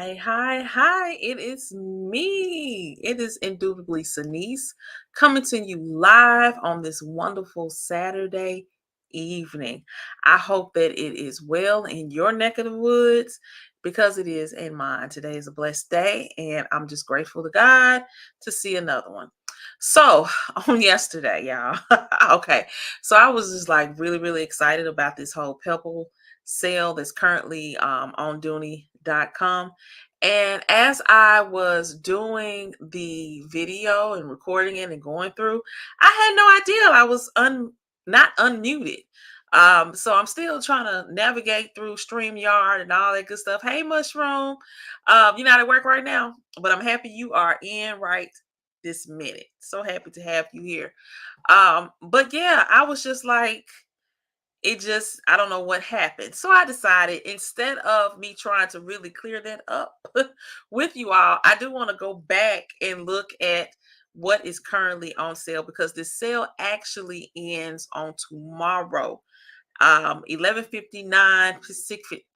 Hi. It is me. It is indubitably Sanice coming to you live on this wonderful Saturday evening. I hope that it is well in your neck of the woods because it is in mine. Today is a blessed day, and I'm just grateful to God to see another one. So, on yesterday, y'all, okay, so I was just like really excited about this whole Pebble sale that's currently on Dooney.com. And as I was doing the video and recording it and going through, I had no idea I was not unmuted. So I'm still trying to navigate through StreamYard and all that good stuff. Hey, Mushroom, you're not at work right now, but I'm happy you are in right this minute. So happy to have you here. But yeah, I was just like, I don't know what happened. So I decided instead of me trying to really clear that up with you all, I do want to go back and look at what is currently on sale because the sale actually ends on tomorrow, 11:59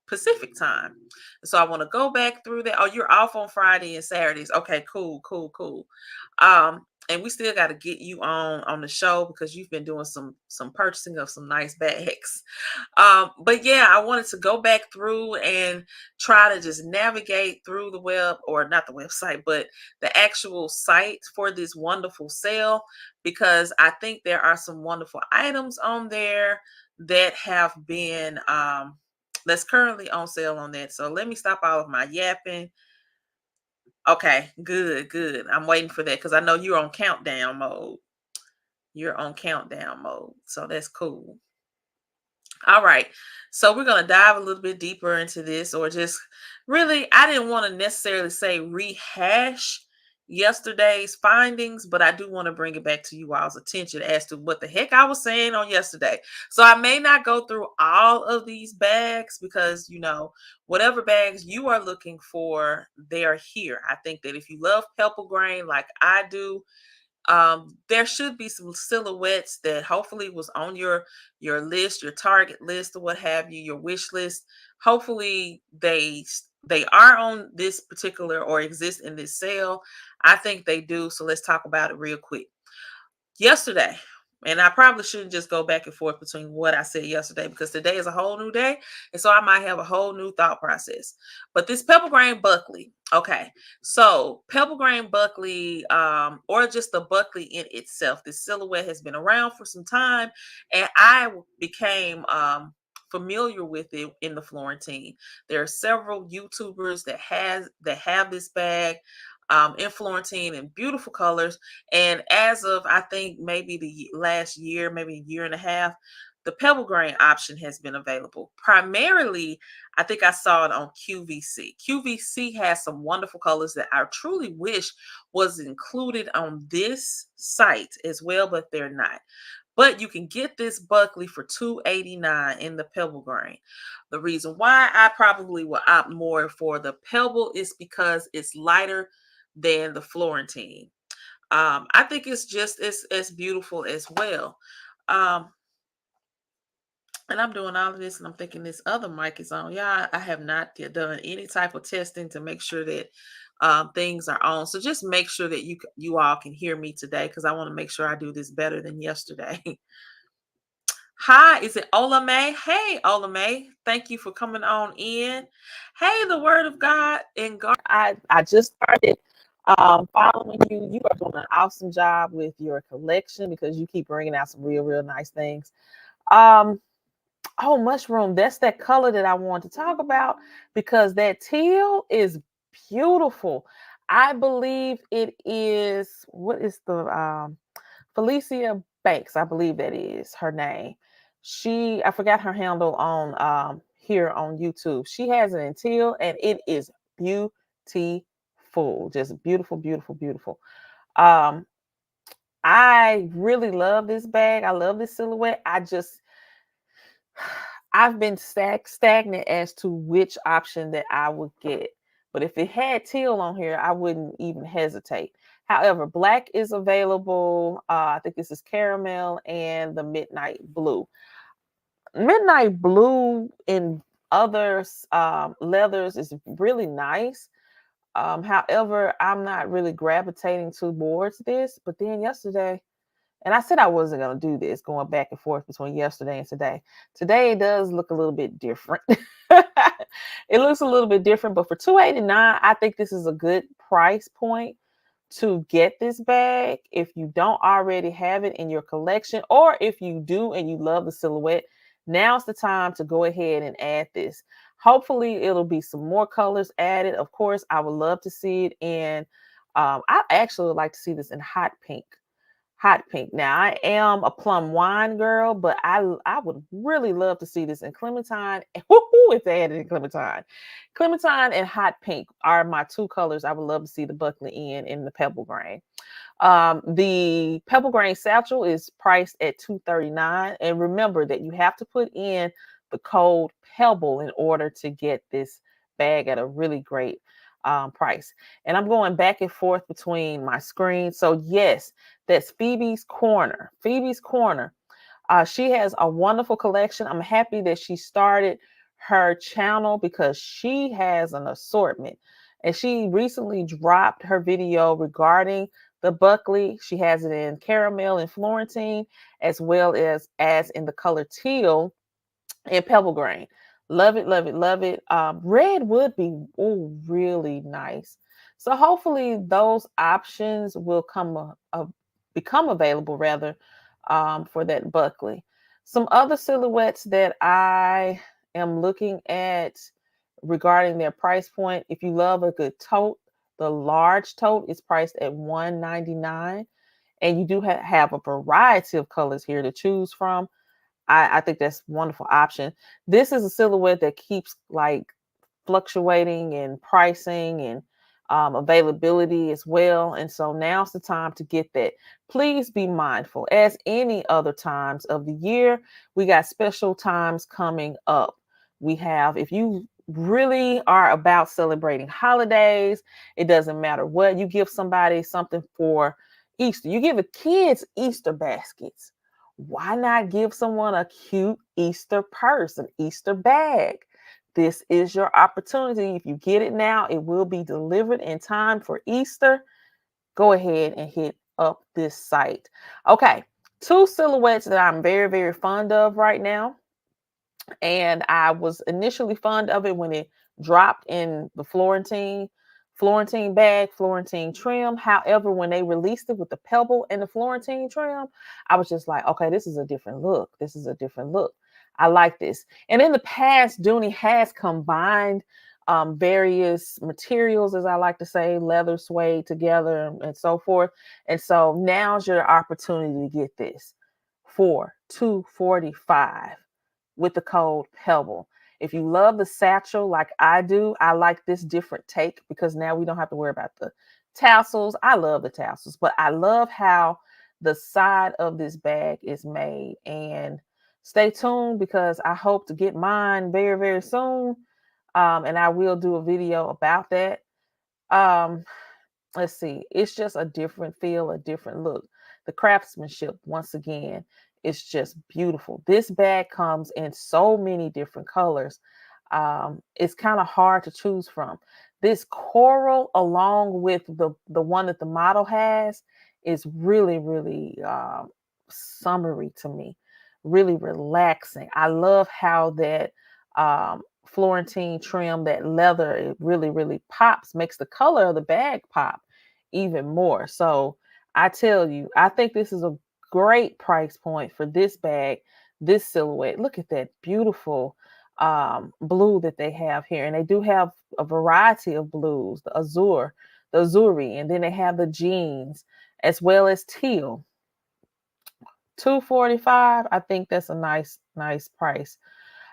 Pacific time. So I want to go back through that. Oh, you're off on Friday and Saturdays. Okay, cool. And we still got to get you on the show because you've been doing some purchasing of some nice bags. But yeah, I wanted to go back through and try to just navigate through the web, or not the website, but the actual site for this wonderful sale, because I think there are some wonderful items on there that have been that's currently on sale on that. So let me stop all of my yapping. Okay, good. I'm waiting for that because I know you're on countdown mode. So that's cool. All right. So we're going to dive a little bit deeper into this, or just really, I didn't want to necessarily say rehash yesterday's findings, but I do want to bring it back to you all's attention as to what the heck I was saying on yesterday. So I may not go through all of these bags because, whatever bags you are looking for, they are here. I think that if you love purple grain like I do, there should be some silhouettes that hopefully was on your list, your target list, or what have you, your wish list. Hopefully they are on this particular or exist in this sale. I think they do. So let's talk about it real quick. Yesterday, and I probably shouldn't just go back and forth between what I said yesterday because today is a whole new day. And so I might have a whole new thought process. But this pebble grain Buckley, okay. So pebble grain Buckley, or just the Buckley in itself, this silhouette has been around for some time. And I became familiar with it in the Florentine. There are several YouTubers that have this bag in Florentine in beautiful colors. And as of, I think, maybe the last year, maybe a year and a half, the pebble grain option has been available. Primarily, I think I saw it on QVC. QVC has some wonderful colors that I truly wish was included on this site as well, but they're not. But you can get this Buckley for $289 in the pebble grain. The reason why I probably will opt more for the pebble is because it's lighter than the Florentine. I think it's just as beautiful as well. And I'm doing all of this and I'm thinking this other mic is on. Yeah, I have not done any type of testing to make sure that things are on. So just make sure that you all can hear me today because I want to make sure I do this better than yesterday. Hi, is it Ola May? Hey, Ola May. Thank you for coming on in. Hey, the Word of God and God. I just started following you. You are doing an awesome job with your collection because you keep bringing out some real nice things. Oh, mushroom. That's that color that I want to talk about because that teal is beautiful. I believe it is, what is the Felicia Banks? I believe that is her name. I forgot her handle on here on YouTube. She has it in teal and it is beautiful. Just beautiful. I really love this bag. I love this silhouette. I've been stagnant as to which option that I would get. But if it had teal on here, I wouldn't even hesitate. However, black is available. I think this is caramel and the midnight blue. Midnight blue in other leathers is really nice. However, I'm not really gravitating towards this. But then yesterday, and I said I wasn't going to do this, going back and forth between yesterday and today. Today it does look a little bit different. It looks a little bit different, but for $289, I think this is a good price point to get this bag if you don't already have it in your collection, or if you do and you love the silhouette. Now's the time to go ahead and add this. Hopefully it'll be some more colors added. Of course, I would love to see it in I actually would like to see this in hot pink. Hot pink. Now I am a plum wine girl, but I would really love to see this in clementine. Woo-hoo, if they added in clementine. Clementine and hot pink are my two colors I would love to see the Buckley in the pebble grain. The pebble grain satchel is priced at $239. And remember that you have to put in the code pebble in order to get this bag at a really great price. And I'm going back and forth between my screens. So yes, that's Phoebe's Corner. Phoebe's Corner. She has a wonderful collection. I'm happy that she started her channel because she has an assortment. And she recently dropped her video regarding the Buckley. She has it in caramel and Florentine, as well as in the color teal and pebble grain. Love it, love it, love it. Red would be really nice. So hopefully those options will become available rather for that Buckley. Some other silhouettes that I am looking at regarding their price point. If you love a good tote, the large tote is priced at $199, and you do have a variety of colors here to choose from. I think that's a wonderful option. This is a silhouette that keeps like fluctuating in pricing and availability as well. And so now's the time to get that. Please be mindful. As any other times of the year, we got special times coming up. We have, if you really are about celebrating holidays, it doesn't matter what, you give somebody something for Easter. You give the kids Easter baskets. Why not give someone a cute Easter purse, an Easter bag? This is your opportunity. If you get it now, it will be delivered in time for Easter. Go ahead and hit up this site. Okay, two silhouettes that I'm very, very fond of right now. And I was initially fond of it when it dropped in the Florentine bag, Florentine trim. However, when they released it with the pebble and the Florentine trim, I was just like, okay, this is a different look. This is a different look. I like this. And in the past, Dooney has combined various materials, as I like to say, leather, suede together, and so forth. And so now's your opportunity to get this for $245 with the code Pebble. If you love the satchel like I do, I like this different take because now we don't have to worry about the tassels. I love the tassels, but I love how the side of this bag is made. And stay tuned because I hope to get mine very, very soon. And I will do a video about that. Um, let's see, it's just a different feel, a different look. The craftsmanship, once again, is just beautiful. This bag comes in so many different colors. It's kind of hard to choose from. This coral, along with the one that the model has, is really, really summery to me. Really relaxing. I love how that Florentine trim, that leather, it really, really pops, makes the color of the bag pop even more. So I tell you, I think this is a great price point for this bag, this silhouette. Look at that beautiful blue that they have here. And they do have a variety of blues, the azuri, and then they have the jeans as well as teal. $245. I think that's a nice price.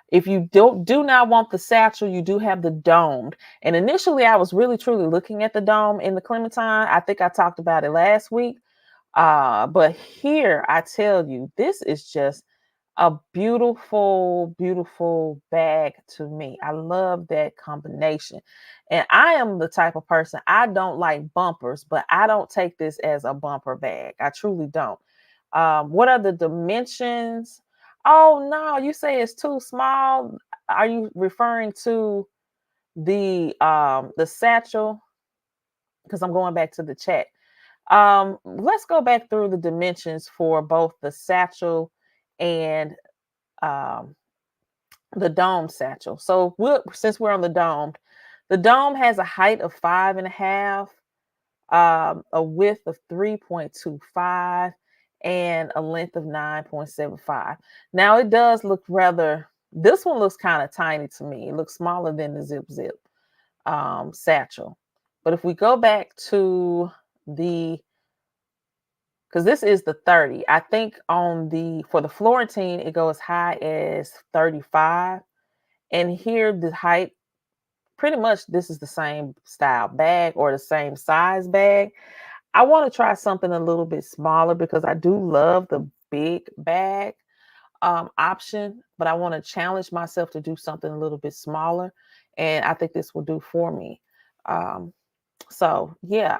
If you do not want the satchel, you do have the domed. And initially, I was really truly looking at the dome in the Clementine. I think I talked about it last week. But here, I tell you, this is just a beautiful, beautiful bag to me. I love that combination. And I am the type of person, I don't like bumpers, but I don't take this as a bumper bag. I truly don't. What are the dimensions? Oh no, you say it's too small. Are you referring to the satchel? because I'm going back to the chat. Let's go back through the dimensions for both the satchel and um, the dome satchel. So since we're on the dome has a height of 5.5, a width of 3.25, and a length of 9.75. Now it does look this one looks kind of tiny to me. It looks smaller than the zip satchel. But if we go back to because this is the 30, I think for the Florentine, it goes high as 35. And here the height, pretty much this is the same style bag or the same size bag. I want to try something a little bit smaller because I do love the big bag option, but I want to challenge myself to do something a little bit smaller. And I think this will do for me. Um, so yeah,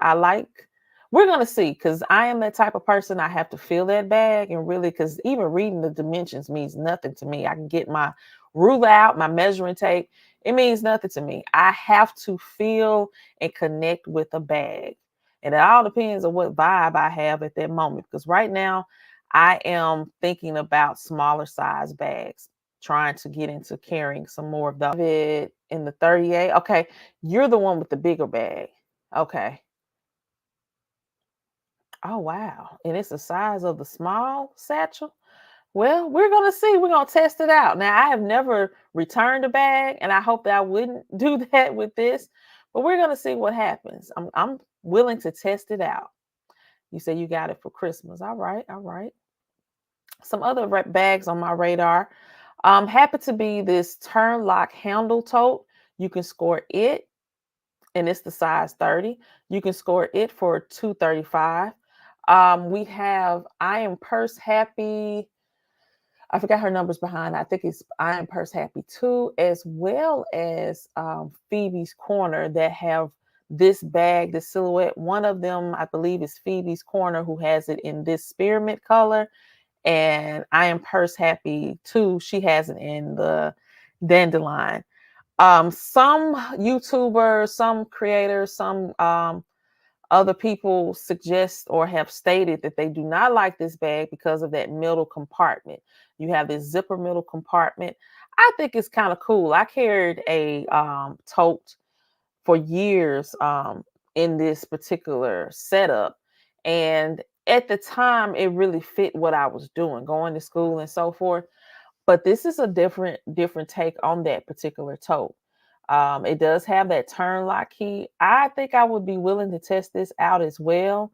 we're gonna see, because I am that type of person. I have to feel that bag, and really, because even reading the dimensions means nothing to me. I can get my ruler out, my measuring tape. It means nothing to me. I have to feel and connect with a bag. And it all depends on what vibe I have at that moment. Because right now I am thinking about smaller size bags, trying to get into carrying some more of those. In the 38. Okay, you're the one with the bigger bag. Okay. Oh, wow. And it's the size of the small satchel. Well, we're going to see. We're going to test it out. Now, I have never returned a bag, and I hope that I wouldn't do that with this, but we're going to see what happens. I'm willing to test it out. You say you got it for Christmas. All right. All right. Some other bags on my radar happen to be this turnlock handle tote. You can score it, and it's the size 30. You can score it for $235. We have I Am Purse Happy. I forgot her numbers behind. I think it's I Am Purse Happy 2, as well as Phoebe's Corner, that have this bag, this silhouette. One of them, I believe, is Phoebe's Corner, who has it in this spearmint color. And I Am Purse Happy 2, she has it in the dandelion. Some YouTubers, some creators, some other people suggest or have stated that they do not like this bag because of that middle compartment. You have this zipper middle compartment. I think it's kind of cool. I carried a tote for years in this particular setup, and at the time it really fit what I was doing, going to school and so forth. But this is a different take on that particular tote. It does have that turn lock key. I think I would be willing to test this out as well.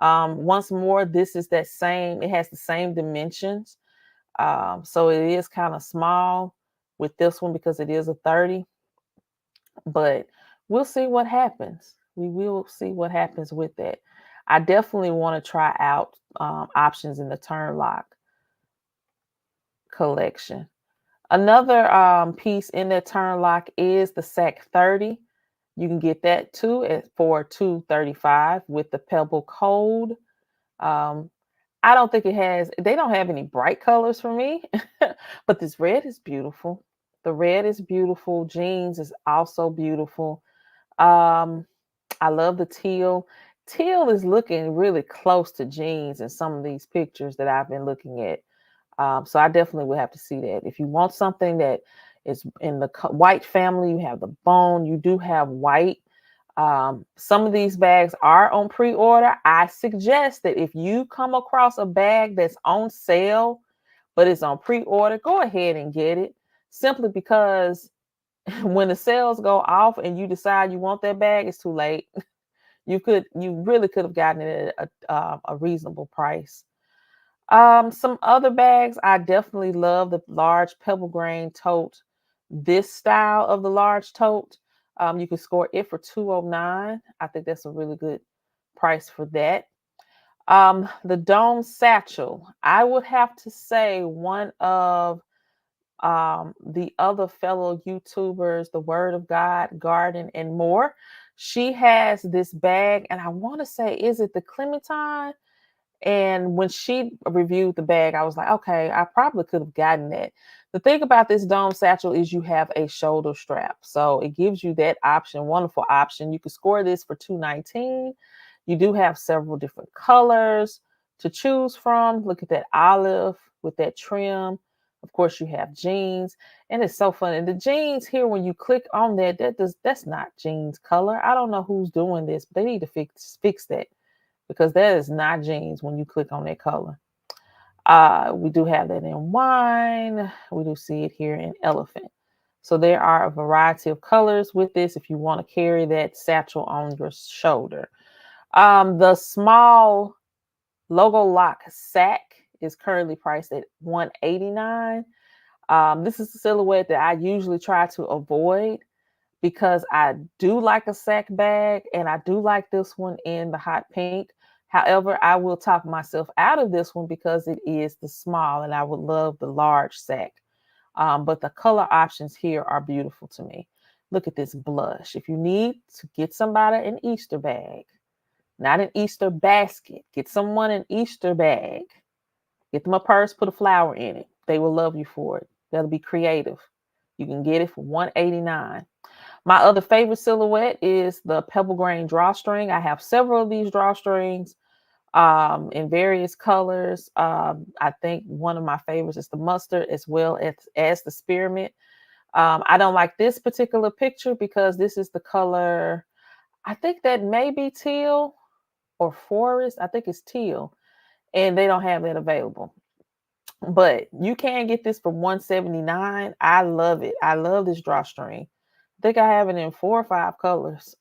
Once more, this is that same, it has the same dimensions. So it is kind of small with this one because it is a 30, but we'll see what happens. We will see what happens with that. I definitely want to try out options in the turn lock collection. Another piece in that turn lock is the SAC 30. You can get that too for $235 with the Pebble Code. I don't think they don't have any bright colors for me, but this red is beautiful. The red is beautiful. Jeans is also beautiful. I love the teal. Teal is looking really close to jeans in some of these pictures that I've been looking at. So I definitely would have to see that. If you want something that is in the white family, you have the bone, you do have white. Some of these bags are on pre-order. I suggest that if you come across a bag that's on sale, but it's on pre-order, go ahead and get it. Simply because when the sales go off and you decide you want that bag, it's too late. You really could have gotten it at a reasonable price. Some other bags, I definitely love the large pebble grain tote. This style of the large tote, you can score it for $209. I think that's a really good price for that. The dome satchel, I would have to say one of the other fellow YouTubers, the Word of God, Garden, and more. She has this bag, and I want to say, is it the Clementine? And when she reviewed the bag, I was like, okay, I probably could have gotten that. The thing about this dome satchel is you have a shoulder strap. So it gives you that option, wonderful option. You can score this for $2.19. You do have several different colors to choose from. Look at that olive with that trim. Of course, you have jeans, and it's so fun. And the jeans here, when you click on that, that's not jeans color. I don't know who's doing this, but they need to fix that, because that is not jeans when you click on that color. We do have that in wine. We do see it here in elephant. So there are a variety of colors with this if you want to carry that satchel on your shoulder. The small logo lock sack is currently priced at $189. This is a silhouette that I usually try to avoid because I do like a sack bag, and I do like this one in the hot pink. However, I will talk myself out of this one because it is the small, and I would love the large sack. But the color options here are beautiful to me. Look at this blush. If you need to get somebody an Easter bag, not an Easter basket, get someone an Easter bag. Get them a purse, put a flower in it. They will love you for it. That'll be creative. You can get it for $189. My other favorite silhouette is the pebble grain drawstring. I have several of these drawstrings in various colors. I think one of my favorites is the mustard, as well as the spearmint. I don't like this particular picture because this is the color, I think that may be teal or forest. I think it's teal, and they don't have that available. But you can get this for $179. I love it. I love this drawstring. I think I have it in 4 or 5 colors.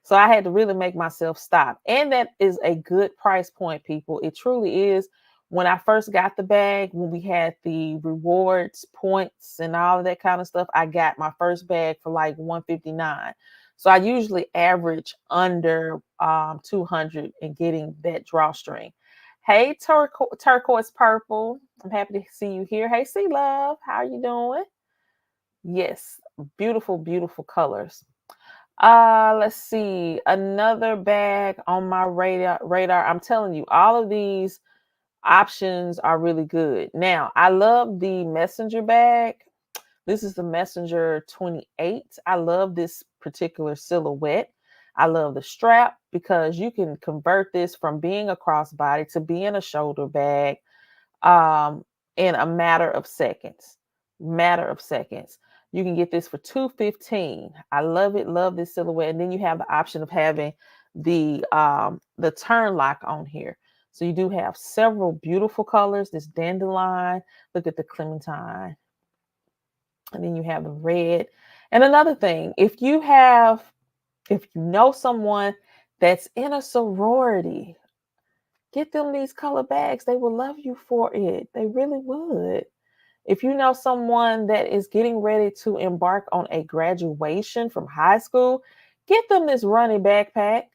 So I had to really make myself stop. And that is a good price point, people. It truly is. When I first got the bag, when we had the rewards points and all of that kind of stuff, I got my first bag for like $159. So I usually average under 200 in getting that drawstring. Hey, turquoise purple. I'm happy to see you here. Hey, C Love. How are you doing? Yes, beautiful, beautiful colors. Let's see. Another bag on my radar. I'm telling you, all of these options are really good. Now, I love the messenger bag. This is the Messenger 28. I love this particular silhouette. I love the strap because you can convert this from being a crossbody to being a shoulder bag um, in a matter of seconds. Matter of seconds. You can get this for $215. I love it. Love this silhouette. And then you have the option of having the turn lock on here. So you do have several beautiful colors. This dandelion. Look at the clementine. And then you have the red. And another thing, if you know someone that's in a sorority, get them these color bags. They will love you for it. They really would. If you know someone that is getting ready to embark on a graduation from high school, get them this runny backpack.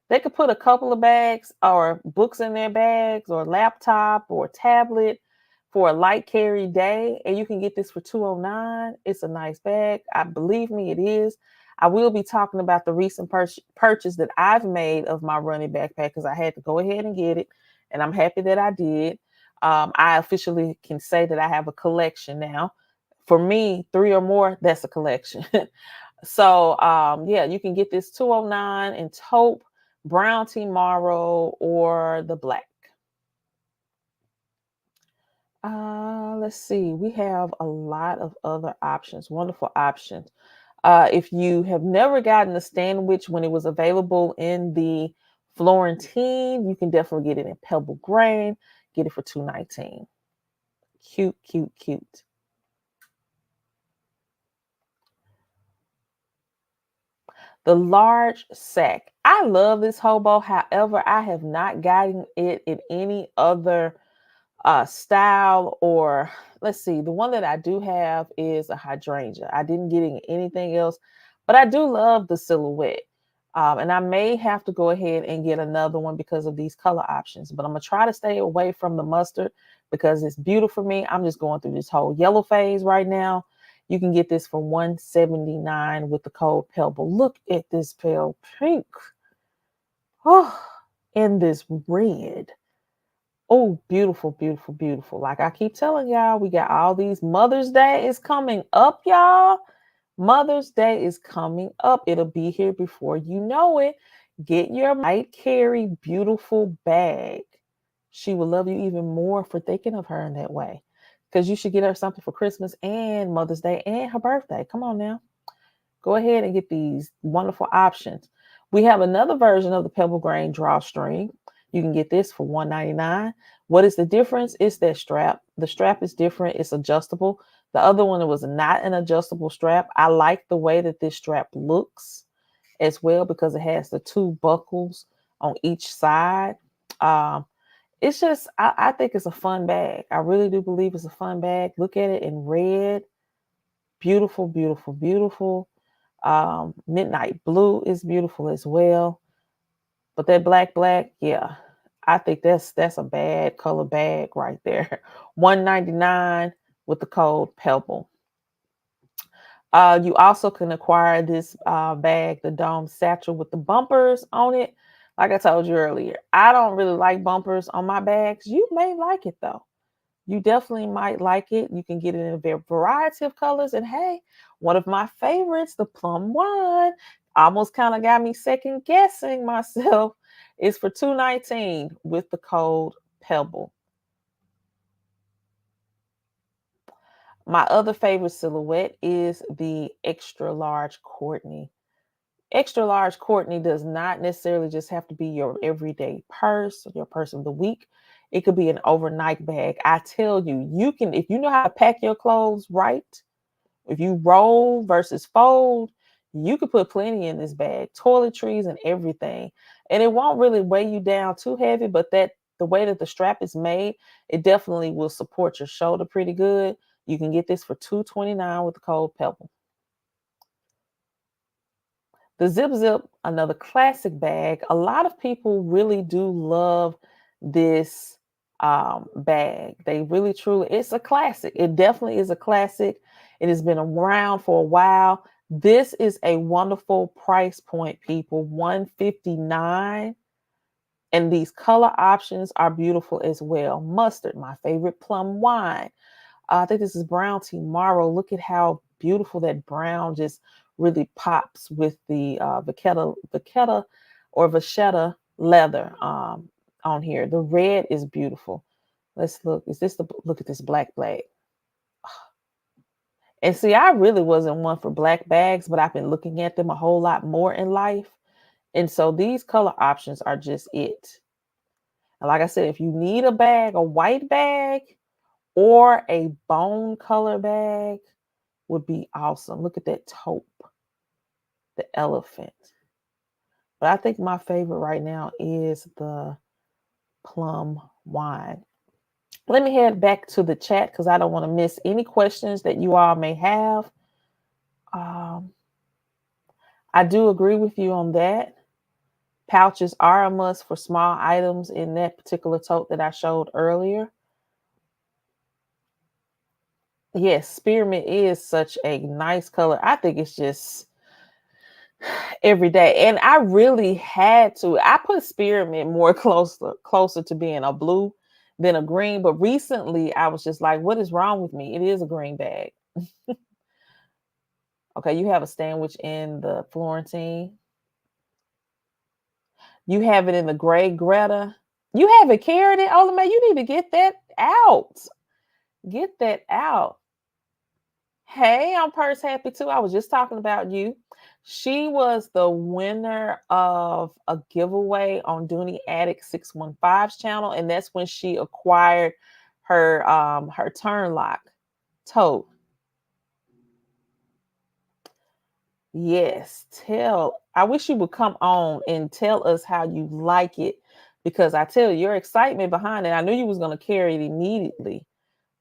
They could put a couple of bags or books in their bags or laptop or tablet for a light carry day, and you can get this for $209. It's a nice bag. I believe me, it is. I will be talking about the recent purchase that I've made of my running backpack because I had to go ahead and get it, and I'm happy that I did. I officially can say that I have a collection now. For me, 3 or more, that's a collection. So yeah, you can get this $209 in taupe, brown tomorrow, or the black. Let's see. We have a lot of other options, wonderful options. If you have never gotten the sandwich when it was available in the Florentine, you can definitely get it in pebble grain. Get it for $219. Cute, cute, cute. The large sack. I love this hobo. However, I have not gotten it in any other style, or let's see, the one that I do have is a hydrangea. I didn't get anything else, but I do love the silhouette. And I may have to go ahead and get another one because of these color options, but I'm gonna try to stay away from the mustard because it's beautiful for me. I'm just going through this whole yellow phase right now. You can get this for $179 with the code Pebble. Look at this pale pink. Oh, and this red. Oh, beautiful, beautiful, beautiful. Like I keep telling y'all, we got all these. Mother's Day is coming up, y'all. Mother's Day is coming up. It'll be here before you know it. Get your might carry beautiful bag. She will love you even more for thinking of her in that way. Because you should get her something for Christmas and Mother's Day and her birthday. Come on now. Go ahead and get these wonderful options. We have another version of the Pebble Grain Drawstring. You can get this for $1.99. What is the difference? It's that strap. The strap is different. It's adjustable. The other one was not an adjustable strap. I like the way that this strap looks as well because it has the two buckles on each side. Um, it's just, I think it's a fun bag. I really do believe it's a fun bag. Look at it in red. Beautiful, beautiful, beautiful. Midnight blue is beautiful as well. But that black, yeah. I think that's a bad color bag right there. $1.99 with the code Pebble. You also can acquire this bag, the Dome Satchel with the bumpers on it. Like I told you earlier, I don't really like bumpers on my bags. You may like it though. You definitely might like it. You can get it in a variety of colors. And hey, one of my favorites, the plum wine, almost kind of got me second guessing myself, is for $2.19 with the code Pebble. My other favorite silhouette is the extra large Courtney. Extra large Courtney does not necessarily just have to be your everyday purse or your purse of the week. It could be an overnight bag. I tell you, you can, if you know how to pack your clothes right, if you roll versus fold, you could put plenty in this bag, toiletries and everything. And it won't really weigh you down too heavy, but that the way that the strap is made, it definitely will support your shoulder pretty good. You can get this for $2.29 with the code Pebble. The Zip Zip, another classic bag. A lot of people really do love this bag. They really, truly, it's a classic. It definitely is a classic. It has been around for a while. This is a wonderful price point, people. $159. And these color options are beautiful as well. Mustard, my favorite, plum wine. I think this is brown tea marrow. Look at how beautiful that brown just really pops with the vachetta or vachetta leather on here. The red is beautiful. Let's look. Is this the look at this black? And see, I really wasn't one for black bags, but I've been looking at them a whole lot more in life. And so these color options are just it. And like I said, if you need a bag, a white bag or a bone color bag, would be awesome. Look at that taupe, the elephant. But I think my favorite right now is the plum wine. Let me head back to the chat because I don't want to miss any questions that you all may have. I do agree with you on that. Pouches are a must for small items in that particular tote that I showed earlier. Yes, spearmint is such a nice color. I think it's just every day. And I really had to. I put spearmint more closer to being a blue than a green. But recently I was just like, what is wrong with me? It is a green bag. Okay, you have a sandwich in the Florentine. You have it in the gray Greta. You haven't carried it. Oh, man, you need to get that out. Get that out. Hey, I'm Purse Happy too. I was just talking about you. She was the winner of a giveaway on Dooney Attic 615's channel, and that's when she acquired her turnlock tote. Yes, I wish you would come on and tell us how you like it because I tell you, your excitement behind it. I knew you was going to carry it immediately.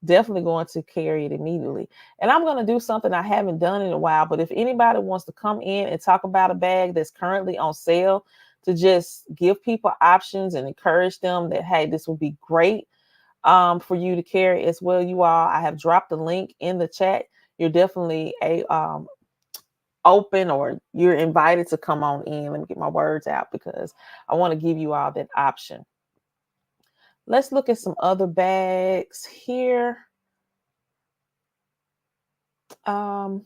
Definitely going to carry it immediately. And I'm going to do something I haven't done in a while, but if anybody wants to come in and talk about a bag that's currently on sale to just give people options and encourage them that, hey, this would be great for you to carry as well. You all, I have dropped the link in the chat. You're definitely open or you're invited to come on in. Let me get my words out because I want to give you all that option. Let's look at some other bags here. I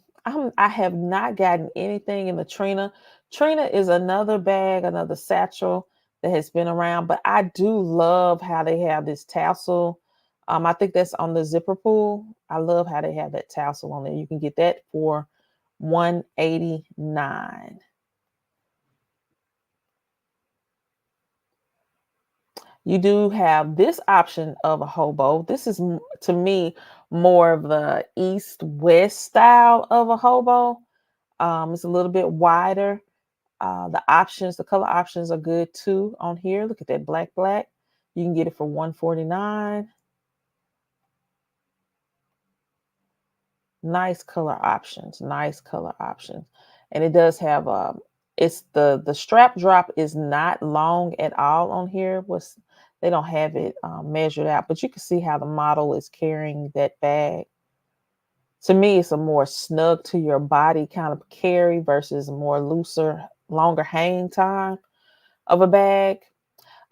have not gotten anything in the Trina. Trina is another bag, another satchel that has been around, but I do love how they have this tassel. I think that's on the zipper pull. I love how they have that tassel on there. You can get that for $189. You do have this option of a hobo. This is to me more of the east-west style of a hobo. It's a little bit wider. The color options are good too on here. Look at that black. You can get it for $149. Nice color options. And it does have it's the strap drop is not long at all on here. They don't have it measured out, but you can see how the model is carrying that bag. To me, it's a more snug to your body kind of carry versus more looser, longer hang time of a bag.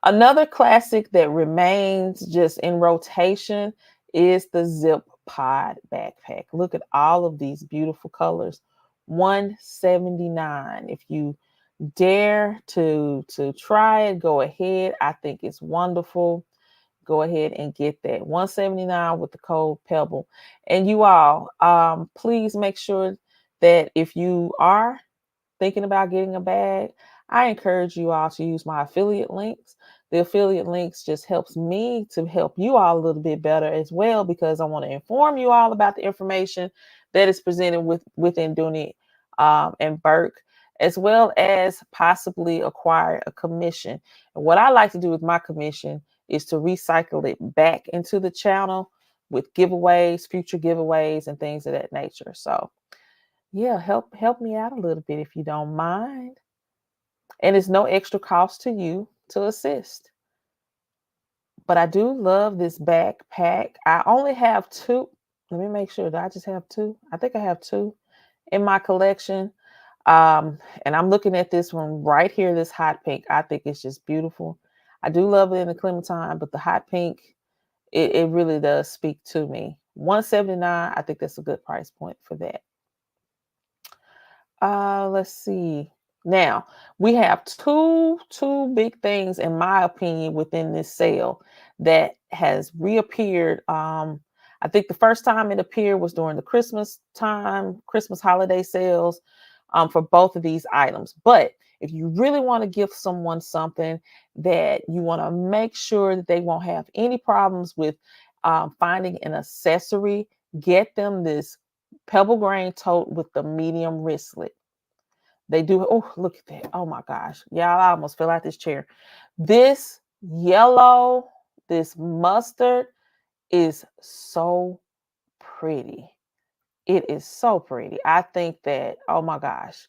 Another classic that remains just in rotation is the Zip Pod backpack. Look at all of these beautiful colors. $179. If you dare to try it, go ahead. I think it's wonderful. Go ahead and get that. $179 with the code Pebble. And you all, please make sure that if you are thinking about getting a bag, I encourage you all to use my affiliate links. The affiliate links just helps me to help you all a little bit better as well, because I want to inform you all about the information that is presented within Dooney and Bourke, as well as possibly acquire a commission. And what I like to do with my commission is to recycle it back into the channel with giveaways, future giveaways, and things of that nature. So yeah, help me out a little bit if you don't mind. And it's no extra cost to you to assist. But I do love this backpack. I only have two. Let me make sure that I just have two. I think I have two in my collection. And I'm looking at this one right here, this hot pink. I think it's just beautiful. I do love it in the Clementine, but the hot pink, it really does speak to me. $179. I think that's a good price point for that. Let's see. Now we have two big things, in my opinion, within this sale that has reappeared. I think the first time it appeared was during the Christmas holiday sales, for both of these items. But if you really want to give someone something that you want to make sure that they won't have any problems with finding an accessory, get them this pebble grain tote with the medium wristlet. They do. Oh, look at that. Oh my gosh. Y'all, I almost fell out this chair. This yellow, this mustard is so pretty. It is so pretty. I think that, oh my gosh,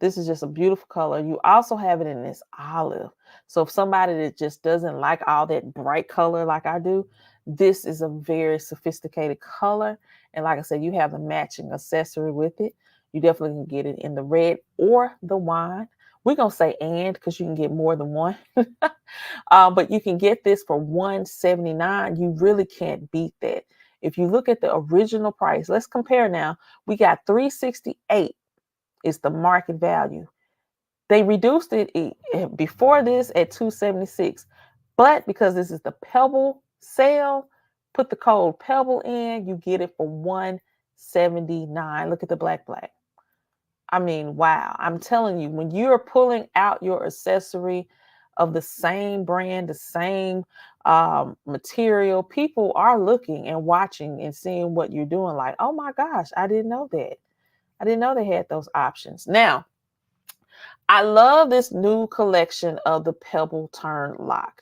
this is just a beautiful color. You also have it in this olive. So if somebody that just doesn't like all that bright color like I do, this is a very sophisticated color. And like I said, you have the matching accessory with it. You definitely can get it in the red or the wine. We're going to say and because you can get more than one. But you can get this for $179. You really can't beat that. If you look at the original price, let's compare now. We got $368 is the market value. They reduced it before this at $276. But because this is the Pebble sale, put the code Pebble in, you get it for $179. Look at the black. I mean, wow. I'm telling you, when you're pulling out your accessory of the same brand, the same material, people are looking and watching and seeing what you're doing. Like, oh my gosh, I didn't know that. I didn't know they had those options. Now, I love this new collection of the Pebble turnlock.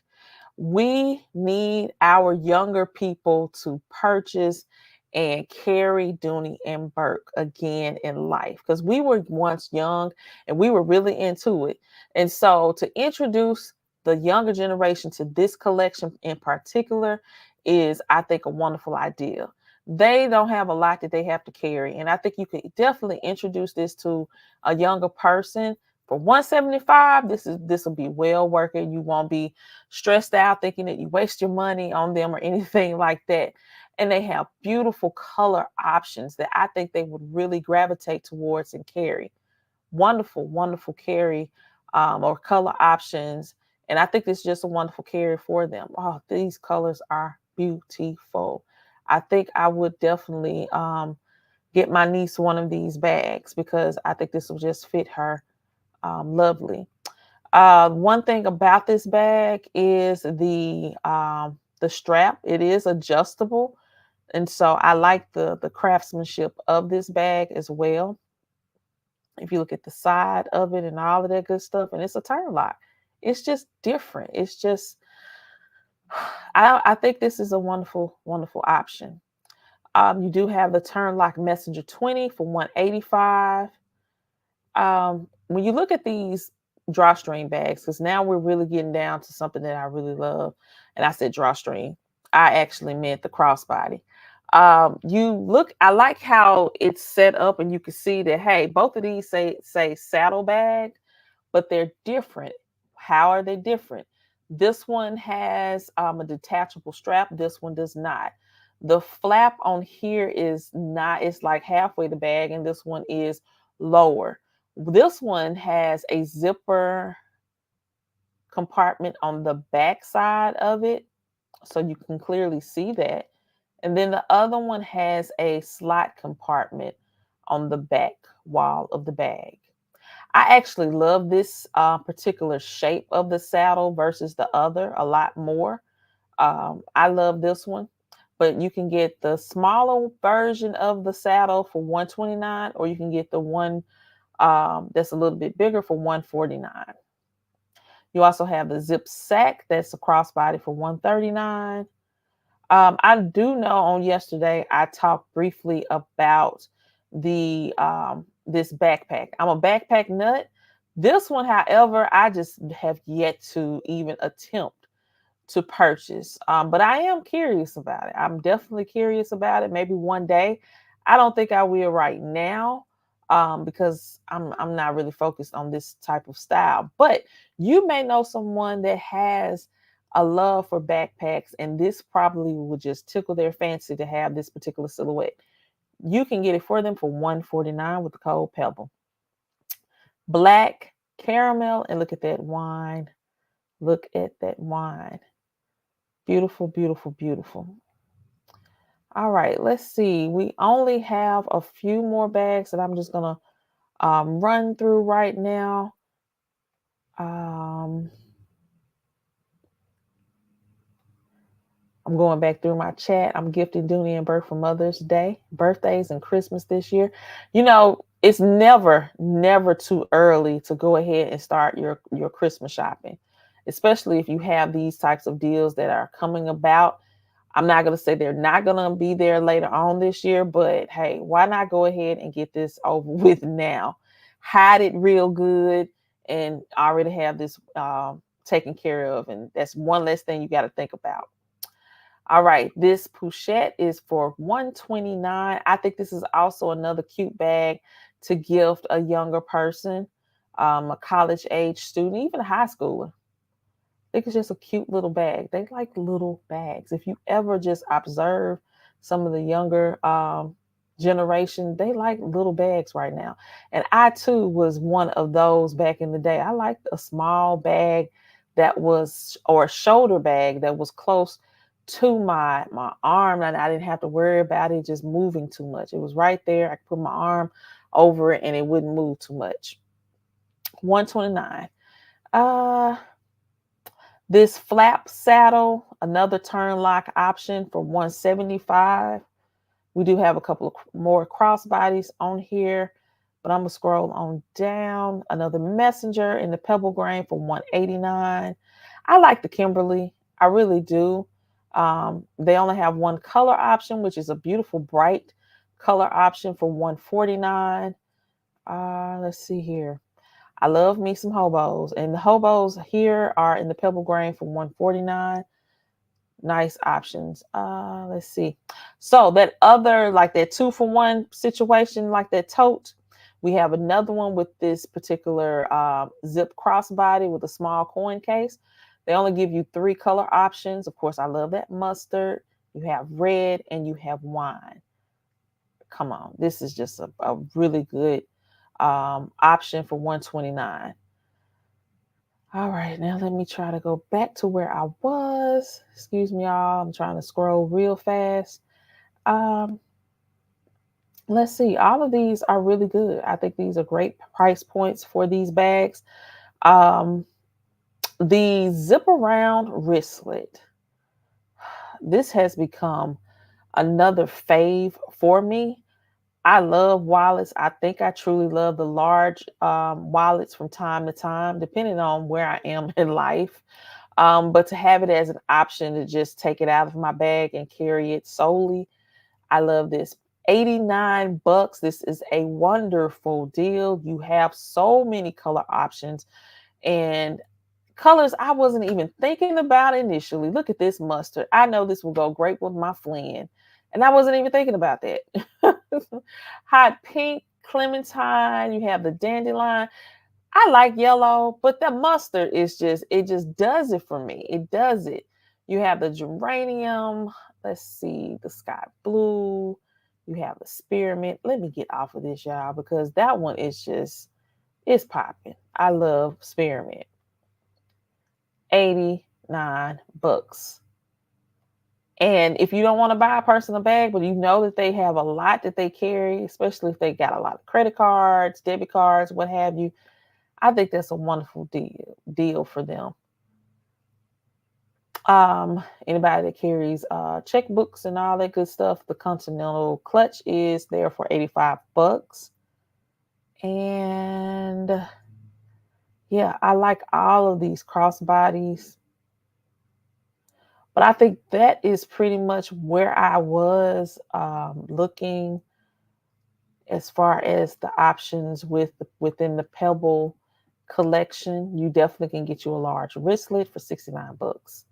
We need our younger people to purchase and carry Dooney and Bourke again in life, because we were once young and we were really into it. And so to introduce the younger generation to this collection in particular is, I think, a wonderful idea. They don't have a lot that they have to carry. And I think you could definitely introduce this to a younger person For 175, this will be well worth it. You won't be stressed out thinking that you waste your money on them or anything like that. And they have beautiful color options that I think they would really gravitate towards and carry. Wonderful, wonderful carry or color options. And I think it's just a wonderful carry for them. Oh, these colors are beautiful. I think I would definitely get my niece one of these bags because I think this will just fit her lovely. One thing about this bag is the strap. It is adjustable, and so I like the craftsmanship of this bag as well. If you look at the side of it and all of that good stuff, and it's a turn lock. It's just different. It's just I think this is a wonderful, wonderful option. You do have the turn lock messenger 20 for 185. When you look at these drawstring bags, because now we're really getting down to something that I really love, and I said drawstring, I actually meant the crossbody. You look, I like how it's set up, and you can see that hey, both of these say saddlebag, but they're different. How are they different? This one has a detachable strap. This one does not. The flap on here is not, it's like halfway the bag, and this one is lower. This one has a zipper compartment on the back side of it, so you can clearly see that. And then the other one has a slot compartment on the back wall of the bag. I actually love this particular shape of the saddle versus the other a lot more. I love this one, but you can get the smaller version of the saddle for 129, or you can get the one that's a little bit bigger for 149. You also have the zip sack that's a crossbody for 139. I do know on yesterday I talked briefly about the this backpack. I'm a backpack nut. This one, however, I just have yet to even attempt to purchase. But I am curious about it. I'm definitely curious about it. Maybe one day. I don't think I will right now because I'm not really focused on this type of style. But you may know someone that has a love for backpacks, and this probably would just tickle their fancy to have this particular silhouette. You can get it for them for $149 with the code Pebble. Black caramel, and look at that wine. Look at that wine. Beautiful, beautiful, beautiful. All right, let's see. We only have a few more bags that I'm just gonna run through right now. I'm going back through my chat. I'm gifting Dooney and Bourke for Mother's Day, birthdays, and Christmas this year. You know, it's never, never too early to go ahead and start your Christmas shopping, especially if you have these types of deals that are coming about. I'm not going to say they're not going to be there later on this year, but hey, why not go ahead and get this over with now? Hide it real good and already have this taken care of. And that's one less thing you got to think about. All right, this pochette is for $129. I think this is also another cute bag to gift a younger person, a college age student, even a high schooler. I think it's just a cute little bag. They like little bags. If you ever just observe some of the younger generation, they like little bags right now. And I too was one of those back in the day. I liked a small bag that was, or a shoulder bag that was close to my arm, and I didn't have to worry about it just moving too much. It was right there. I could put my arm over it and it wouldn't move too much. 129. This flap saddle, another turn lock option for 175. We do have a couple of more crossbodies on here, but I'm gonna scroll on down. Another messenger in the pebble grain for 189. I like the Kimberly. I really do. They only have one color option, which is a beautiful bright color option for 149. Let's see here. I love me some hobos, and the hobos here are in the pebble grain for 149. Nice options. Let's see. So that other, like that 2-for-1 situation, like that tote, We have another one with this particular zip crossbody with a small coin case. They only give you 3 color options. Of course, I love that mustard. You have red and you have wine. Come on, this is just a really good option for $129. All right, now let me try to go back to where I was. Excuse me, y'all. I'm trying to scroll real fast. Um, let's see. All of these are really good. I think these are great price points for these bags. Um, the zip around wristlet. This has become another fave for me. I love wallets. I think I truly love the large wallets from time to time, depending on where I am in life. But to have it as an option to just take it out of my bag and carry it solely, I love this. $89. This is a wonderful deal. You have so many color options and colors I wasn't even thinking about initially. Look at this mustard. I know this will go great with my Flynn. And I wasn't even thinking about that. Hot pink, clementine, you have the dandelion. I like yellow, but the mustard is it just does it for me. It does it. You have the geranium. Let's see, the sky blue. You have the spearmint. Let me get off of this, y'all, because that one is it's popping. I love spearmint. $89. And if you don't want to buy a personal bag, but you know that they have a lot that they carry, especially if they got a lot of credit cards, debit cards, what have you, I think that's a wonderful deal for them. Anybody that carries checkbooks and all that good stuff, the Continental Clutch is there for $85. And yeah, I like all of these crossbodies. But I think that is pretty much where I was looking as far as the options within the Pebble collection. You definitely can get you a large wristlet for $69.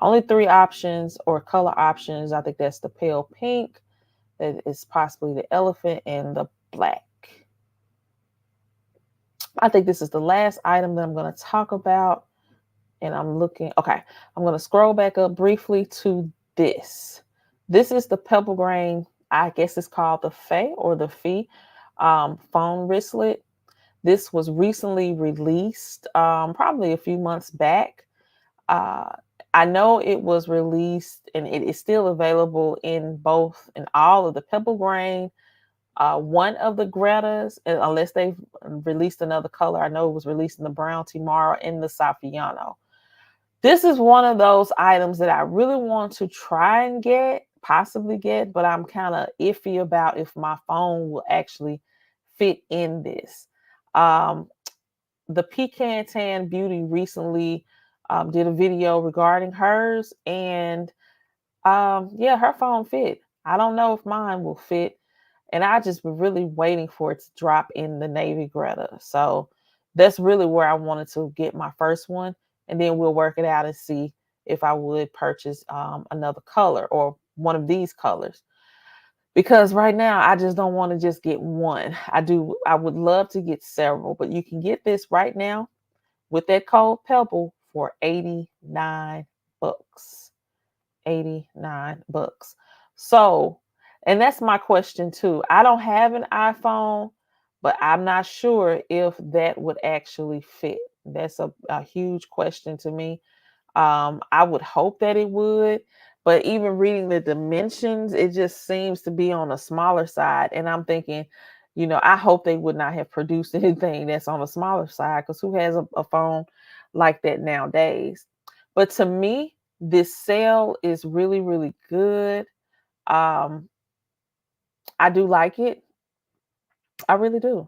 Only 3 options or color options. I think that's the pale pink, that is possibly the elephant, and the black. I think this is the last item that I'm going to talk about. And I'm looking, okay, I'm going to scroll back up briefly to this. This is the Pebble Grain, I guess it's called the Fay or the Fee phone wristlet. This was recently released, probably a few months back. I know it was released and it is still available in all of the Pebble Grain, one of the Greta's, unless they've released another color. I know it was released in the Brown Timara and the Saffiano. This is one of those items that I really want to try and possibly get, but I'm kind of iffy about if my phone will actually fit in this. The Pecan Tan Beauty recently did a video regarding hers, and yeah, her phone fit. I don't know if mine will fit, and I just been really waiting for it to drop in the Navy Greta. So that's really where I wanted to get my first one, and then we'll work it out and see if I would purchase another color or one of these colors. Because right now I just don't want to just get one. I would love to get several, but you can get this right now with that cold Pebble for $89. $89. So, and that's my question too. I don't have an iPhone, but I'm not sure if that would actually fit. That's a huge question to me. I would hope that it would, but even reading the dimensions, it just seems to be on a smaller side. And I'm thinking, I hope they would not have produced anything that's on a smaller side, because who has a phone like that nowadays? But to me, this sale is really, really good. I do like it. I really do.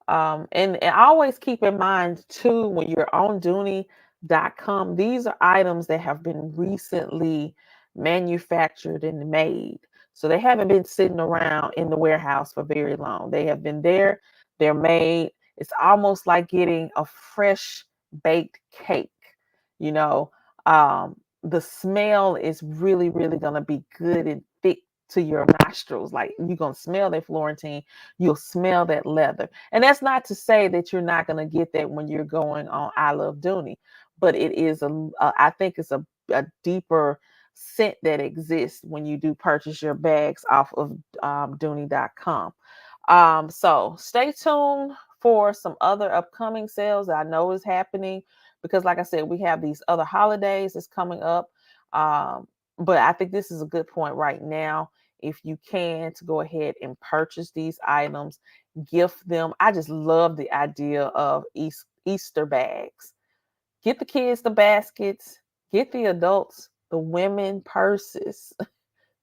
And always keep in mind too, when you're on Dooney.com, these are items that have been recently manufactured and made. So they haven't been sitting around in the warehouse for very long. They have been there, they're made. It's almost like getting a fresh baked cake. You know, the smell is really, really going to be good and thick to your nostrils. Like you're going to smell that Florentine, you'll smell that leather. And that's not to say that you're not going to get that when you're going on I Love Dooney, but it is I think it's a deeper scent that exists when you do purchase your bags off of Dooney.com. So stay tuned for some other upcoming sales that I know is happening because, like I said, we have these other holidays that's coming up. But I think this is a good point right now. If you can, to go ahead and purchase these items, gift them. I just love the idea of Easter bags. Get the kids the baskets, get the adults the women purses.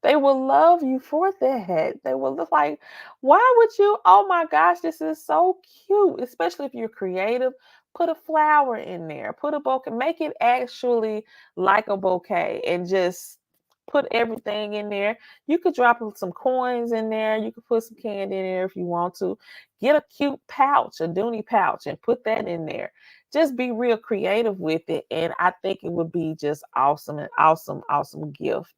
They will love you for that. They will look like, why would you? Oh my gosh, this is so cute. Especially if you're creative. Put a flower in there. Put a bouquet. Make it actually like a bouquet and just put everything in there. You could drop some coins in there. You could put some candy in there if you want to. Get a cute pouch, a Dooney pouch, and put that in there. Just be real creative with it. And I think it would be just awesome, an awesome, awesome gift.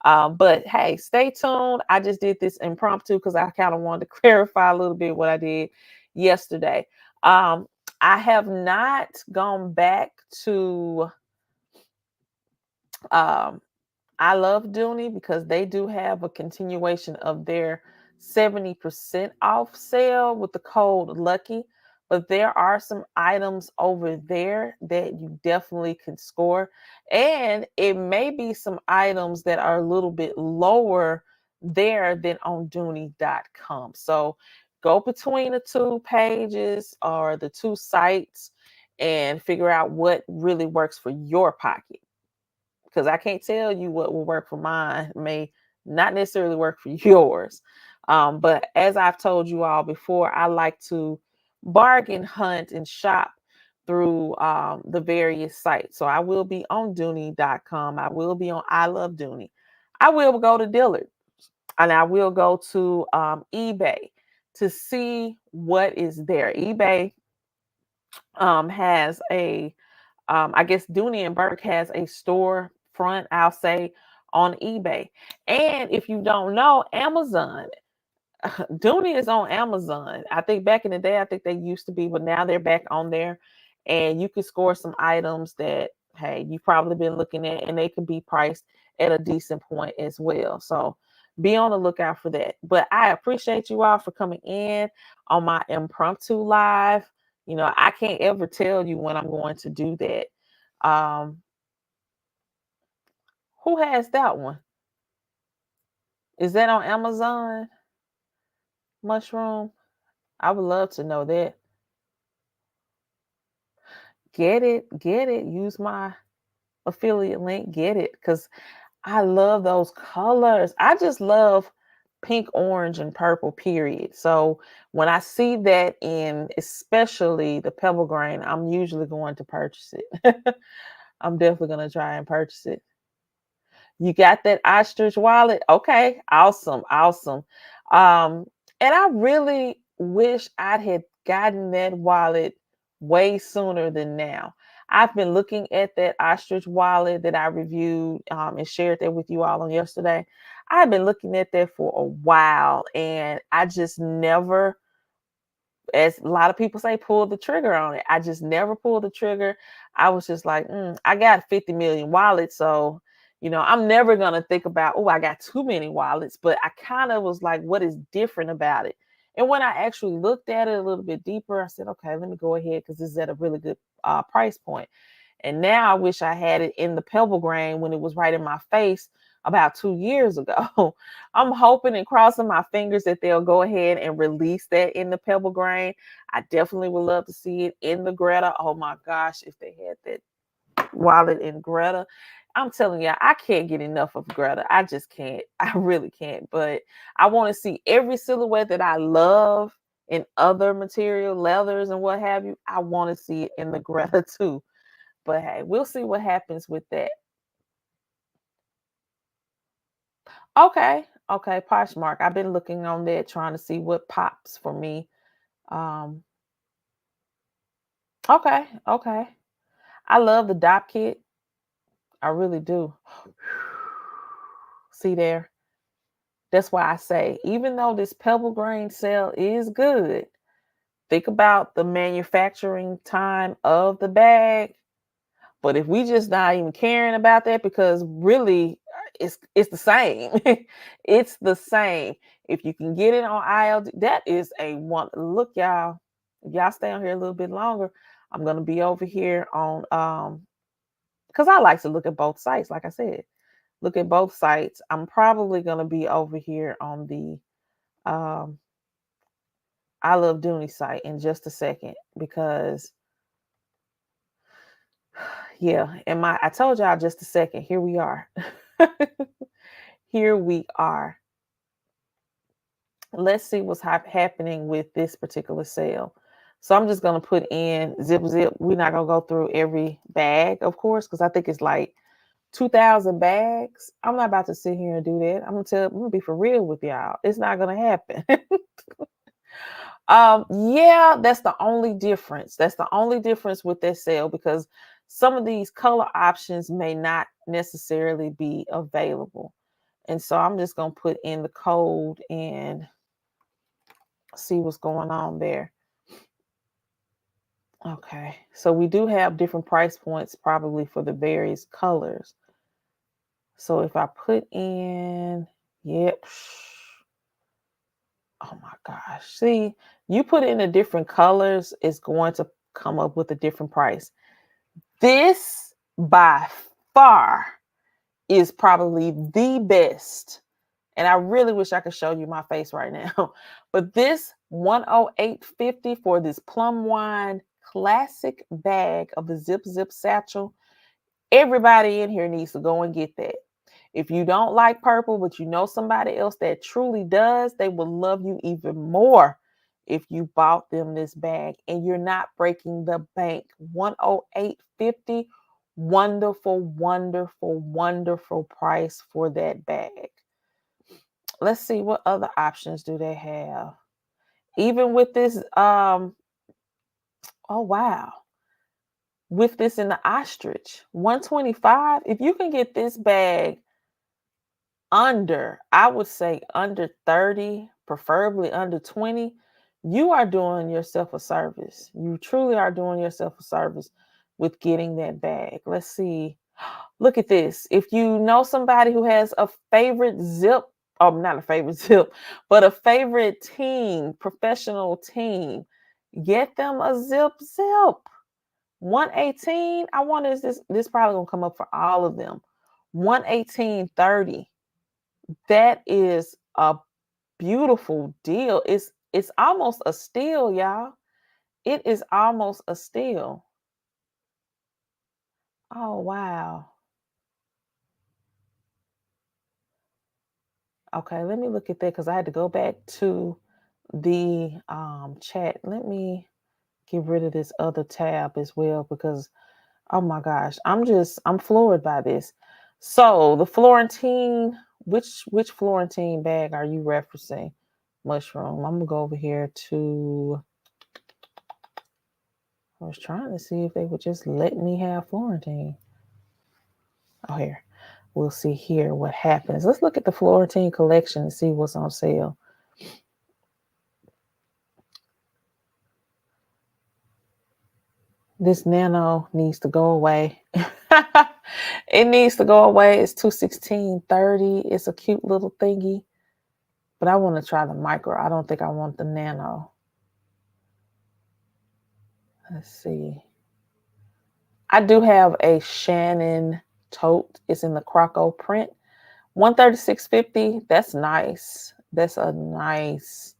But hey, stay tuned. I just did this impromptu because I kind of wanted to clarify a little bit what I did yesterday. I have not gone back to um, I Love Dooney because they do have a continuation of their 70% off sale with the code Lucky. But there are some items over there that you definitely can score. And it may be some items that are a little bit lower there than on Dooney.com. So go between the two pages or the two sites and figure out what really works for your pocket because I can't tell you what will work for mine may not necessarily work for yours. But as I've told you all before, I like to bargain hunt and shop through the various sites. So I will be on Dooney.com. I will be on I Love Dooney. I will go to Dillard and I will go to eBay to see what is there. eBay has a I guess Dooney and Bourke has a store front, I'll say, on eBay. And if you don't know, Amazon, Dooney is on Amazon. I think back in the day, I think they used to be, but now they're back on there. And you can score some items that, hey, you've probably been looking at, and they can be priced at a decent point as well. So be on the lookout for that. But I appreciate you all for coming in on my impromptu live. You know, I can't ever tell you when I'm going to do that. Um, who has that one? Is that on Amazon? Mushroom? I would love to know that. Get it, get it. Use my affiliate link, get it. Because I love those colors. I just love pink, orange, and purple, period. So when I see that in especially the pebble grain, I'm usually going to purchase it. I'm definitely going to try and purchase it. You got that ostrich wallet? Okay, awesome, awesome. And I really wish I'd had gotten that wallet way sooner than now. I've been looking at that ostrich wallet that I reviewed and shared that with you all on yesterday. I've been looking at that for a while, and I just never, as a lot of people say, pull the trigger on it. I just never pulled the trigger. I was just like, I got 50 million wallets. So, I'm never going to think about, oh, I got too many wallets. But I kind of was like, what is different about it? And when I actually looked at it a little bit deeper, I said, okay, let me go ahead because this is at a really good price point. And now I wish I had it in the pebble grain when it was right in my face about 2 years ago. I'm hoping and crossing my fingers that they'll go ahead and release that in the pebble grain. I definitely would love to see it in the Greta. Oh my gosh, if they had that wallet in Greta. I'm telling you, I can't get enough of Greta. I just can't. I really can't. But I want to see every silhouette that I love in other material, leathers and what have you. I want to see it in the Greta too. But hey, we'll see what happens with that. Okay. Okay, Poshmark. I've been looking on there trying to see what pops for me. Um, okay, okay. I love the dop kit. I really do. See there. That's why I say, even though this pebble grain cell is good, think about the manufacturing time of the bag. But if we just not even caring about that, because really it's the same. It's the same. If you can get it on ILD, that is a one. Look, y'all, if y'all stay on here a little bit longer, I'm gonna be over here on because I like to look at both sites, like I said. Look at both sites. I'm probably gonna be over here on the I Love Dooney site in just a second because yeah, and I told y'all just a second. Here we are. Here we are. Let's see what's happening with this particular sale. So I'm just gonna put in zip. We're not gonna go through every bag, of course, because I think it's like 2,000 bags. I'm not about to sit here and do that. I'm gonna be for real with y'all. It's not gonna happen. Yeah, that's the only difference. That's the only difference with that sale because some of these color options may not necessarily be available. And so I'm just going to put in the code and see what's going on there. Okay, so we do have different price points probably for the various colors. So if I put in, yep. Oh my gosh. See, you put in the different colors, it's going to come up with a different price. This by far is probably the best. And I really wish I could show you my face right now. But this 108.50 for this plum wine classic bag of the Zip Satchel. Everybody in here needs to go and get that. If you don't like purple, but you know somebody else that truly does, they will love you even more if you bought them this bag and you're not breaking the bank. 108.50. Wonderful, wonderful, wonderful price for that bag. Let's see what other options do they have. Even with this, oh wow. With this in the ostrich, 125. If you can get this bag under, I would say under 30, preferably under 20, you are doing yourself a service. You truly are doing yourself a service with getting that bag. Let's see. Look at this. If you know somebody who has a favorite zip, not a favorite zip, but a favorite team, professional team, get them a zip. 118. I wonder is this probably gonna come up for all of them. 118.30. That is a beautiful deal. It's almost a steal, y'all. It is almost a steal. Oh wow. Okay, let me look at that because I had to go back to the chat. Let me get rid of this other tab as well because oh my gosh, I'm floored by this. So the Florentine, which Florentine bag are you referencing? Mushroom. I'm gonna go over here to I was trying to see if they would just let me have Florentine. Oh here. We'll see here what happens. Let's look at the Florentine collection and see what's on sale. This nano needs to go away. It needs to go away. It's 216.30. It's a cute little thingy. But I want to try the micro. I don't think I want the nano. Let's see. I do have a Shannon tote. It's in the Croco print. 136.50. That's nice. That's a nice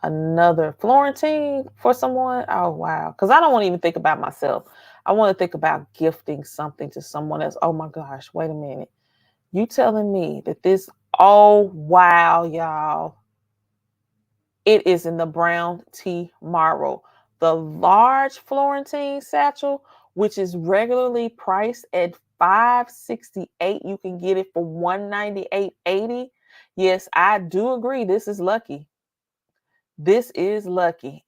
another Florentine for someone. Oh wow. Because I don't want to even think about myself. I want to think about gifting something to someone else. Oh my gosh, wait a minute. You telling me that this, oh wow, y'all. It is in the brown tea marble. The large Florentine satchel, which is regularly priced at $568. You can get it for $198.80. Yes, I do agree. This is lucky. This is lucky.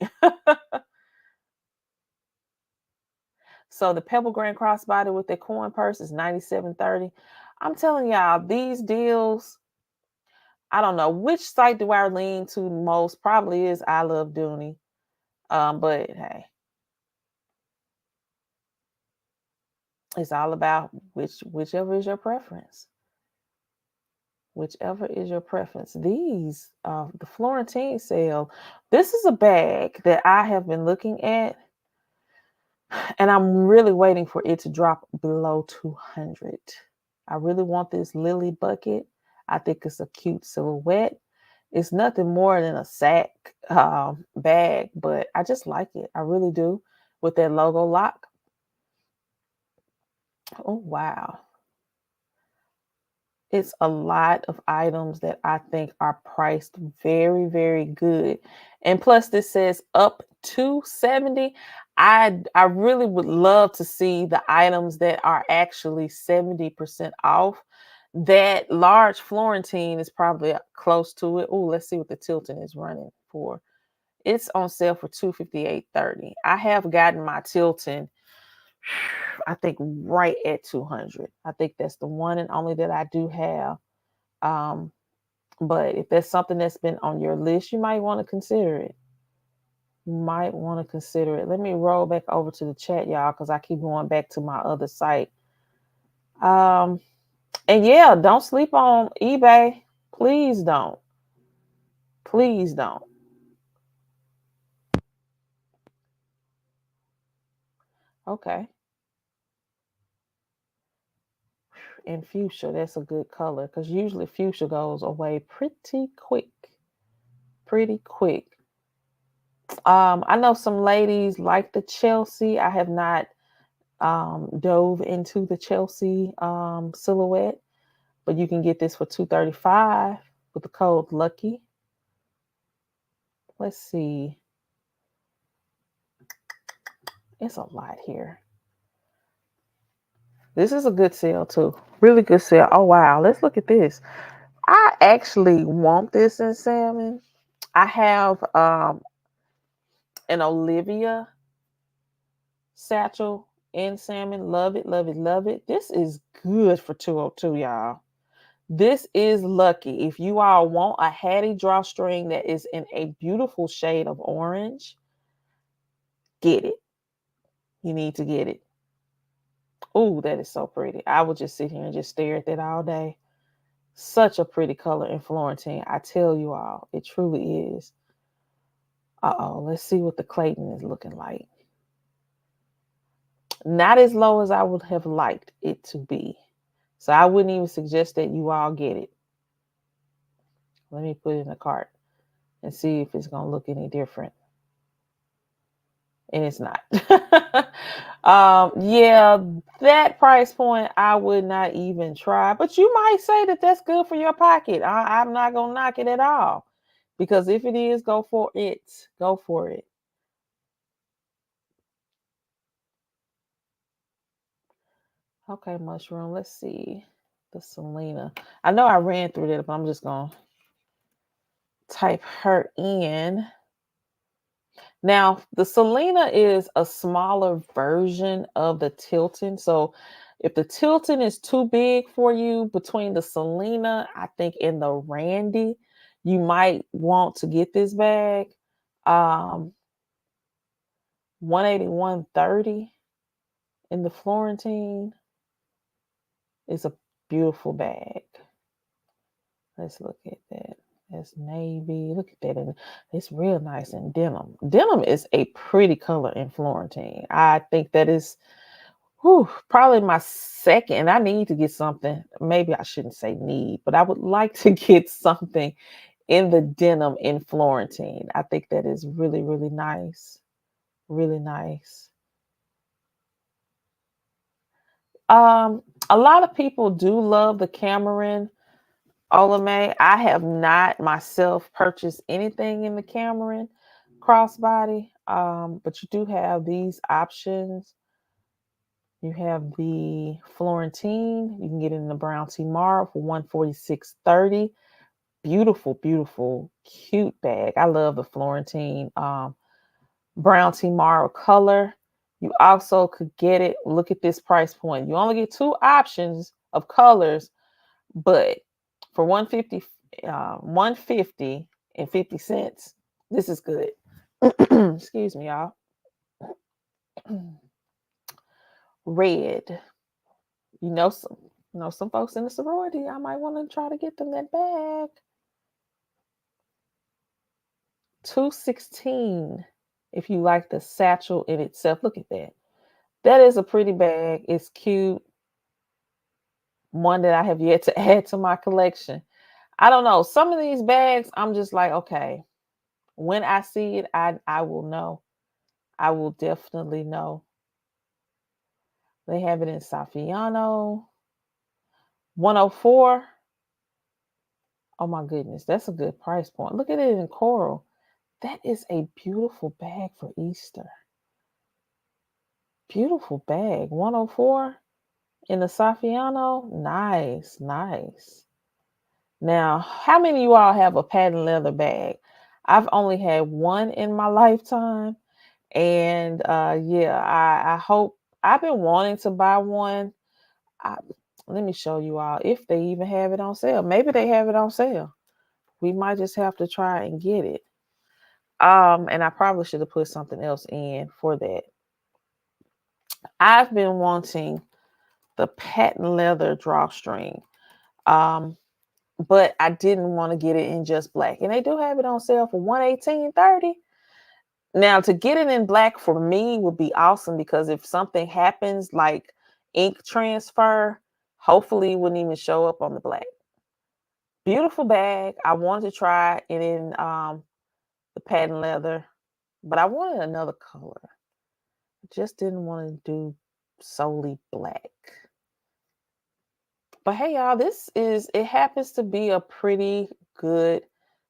So the Pebble Grand crossbody with the coin purse is $97.30. I'm telling y'all, these deals, I don't know which site do I lean to most. Probably is I Love Dooney. But hey, it's all about whichever is your preference. Whichever is your preference. These, the Florentine sale. This is a bag that I have been looking at, and I'm really waiting for it to drop below 200. I really want this lily bucket. I think it's a cute silhouette. It's nothing more than a sack bag, but I just like it. I really do. With that logo lock. Oh, wow. It's a lot of items that I think are priced very, very good. And plus this says up to 70. I really would love to see the items that are actually 70% off. That large Florentine is probably close to it. Oh, let's see what the Tilton is running for. It's on sale for $258.30. I have gotten my Tilton, I think, right at 200. I think that's the one and only that I do have. Um, but if there's something that's been on your list, you might want to consider it. You might want to consider it. Let me roll back over to the chat, y'all, because I keep going back to my other site. And yeah, don't sleep on eBay. Please don't. Please don't. Okay. And fuchsia, that's a good color because usually fuchsia goes away pretty quick. Pretty quick. I know some ladies like the Chelsea. I have not dove into the Chelsea silhouette, but you can get this for $235 with the code LUCKY. Let's see. It's a lot here. This is a good sale too. Really good sale. Oh wow, let's look at this. I actually want this in salmon. I have an Olivia satchel in salmon. Love it, love it, love it. This is good for 202, y'all. This is lucky. If you all want a Hattie drawstring that is in a beautiful shade of orange, get it. You need to get it. Oh, that is so pretty. I would just sit here and just stare at that all day. Such a pretty color in Florentine. I tell you all, it truly is. Uh-oh, let's see what the Clayton is looking like. Not as low as I would have liked it to be. So I wouldn't even suggest that you all get it. Let me put it in the cart and see if it's going to look any different. And it's not. Yeah, that price point I would not even try. But you might say that that's good for your pocket. I'm not going to knock it at all. Because if it is, go for it. Go for it. Okay, Mushroom. Let's see. The Selena. I know I ran through that, but I'm just going to type her in. Now, the Selena is a smaller version of the Tilton. So if the Tilton is too big for you, between the Selena, I think, and the Randy, you might want to get this bag. 181.30 in the Florentine is a beautiful bag. Let's look at that. That's navy. Look at that. And it's real nice in denim. Denim is a pretty color in Florentine. I think that is probably my second. I need to get something. Maybe I shouldn't say need, but I would like to get something in the denim in Florentine. I think that is really, really nice. Really nice. A lot of people do love the Cameron Olame. I have not myself purchased anything in the Cameron crossbody, but you do have these options. You have the Florentine. You can get it in the brown tea marl for $146.30. Beautiful, beautiful, cute bag. I love the Florentine brown tea marl color. You also could get it. Look at this price point. You only get two options of colors, but for $150 150 and 50 cents. This is good. Excuse me, y'all. Red. You know some folks in the sorority. I might want to try to get them that bag. 216. If you like the satchel in itself, look at that. That is a pretty bag. It's cute. One that I have yet to add to my collection. I don't know. Some of these bags, I'm just like, okay. When I see it, I will know. I will definitely know. They have it in Saffiano. 104. Oh my goodness, that's a good price point. Look at it in coral. That is a beautiful bag for Easter. Beautiful bag. 104 in the Saffiano. Nice, nice. Now, how many of you all have a patent leather bag? I've only had one in my lifetime. And yeah, I hope I've been wanting to buy one. I, Let me show you all if they even have it on sale. Maybe they have it on sale. We might just have to try and get it. And I probably should have put something else in for that. I've been wanting the patent leather drawstring. But I didn't want to get it in just black. And they do have it on sale for $118.30. Now, to get it in black for me would be awesome because if something happens like ink transfer, hopefully it wouldn't even show up on the black. Beautiful bag. I wanted to try it in the patent leather, but I wanted another color. I just didn't want to do solely black. But hey, y'all, it happens to be a pretty good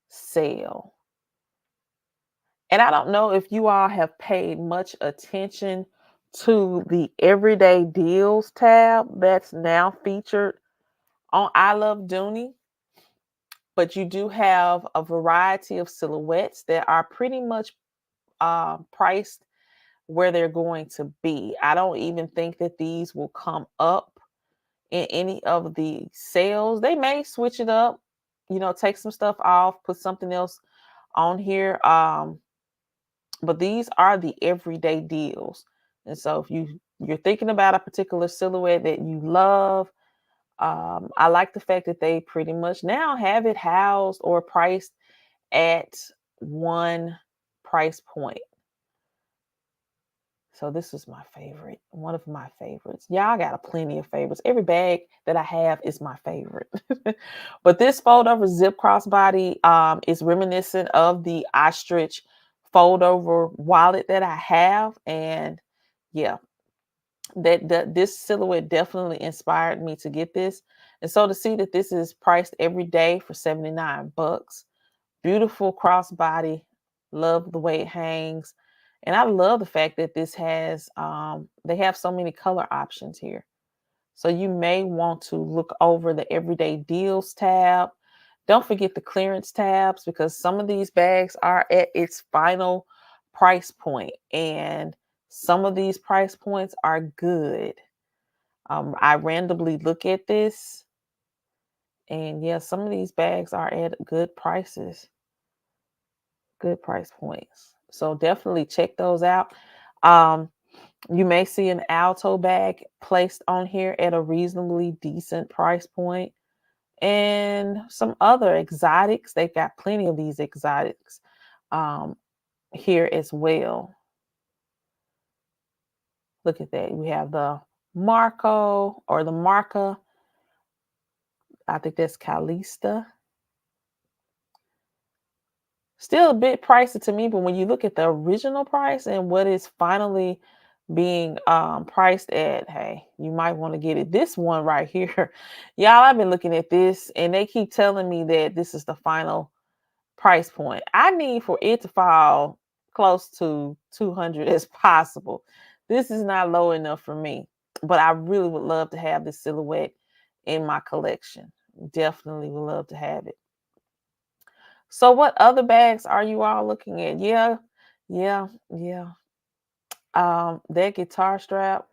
sale. And I don't know if you all have paid much attention to the everyday deals tab that's now featured on I Love Dooney. But you do have a variety of silhouettes that are pretty much priced where they're going to be. I don't even think that these will come up in any of the sales. They may switch it up, take some stuff off, put something else on here. But these are the everyday deals. And so if you're thinking about a particular silhouette that you love, I like the fact that they pretty much now have it housed or priced at one price point. So this is my favorite, one of my favorites. Yeah, I got a plenty of favorites. Every bag that I have is my favorite. But this fold over zip crossbody is reminiscent of the ostrich fold over wallet that I have. And yeah, this silhouette definitely inspired me to get this. And so to see that this is priced every day for $79. Beautiful crossbody. Love the way it hangs. And I love the fact that this has, they have so many color options here. So you may want to look over the everyday deals tab. Don't forget the clearance tabs because some of these bags are at its final price point. And some of these price points are good. I randomly look at this. And yeah, some of these bags are at good prices. Good price points. So definitely check those out. You may see an Alto bag placed on here at a reasonably decent price point. And some other exotics. They've got plenty of these exotics here as well. Look at that. We have the Marco or the Marca. I think that's Calista. Still a bit pricey to me, but when you look at the original price and what is finally being priced at, hey, you might want to get it. This one right here, y'all, I've been looking at this and they keep telling me that this is the final price point. I need for it to fall close to 200 as possible. This is not low enough for me, but I really would love to have this silhouette in my collection. Definitely would love to have it. So what other bags are you all looking at? Yeah. That guitar strap.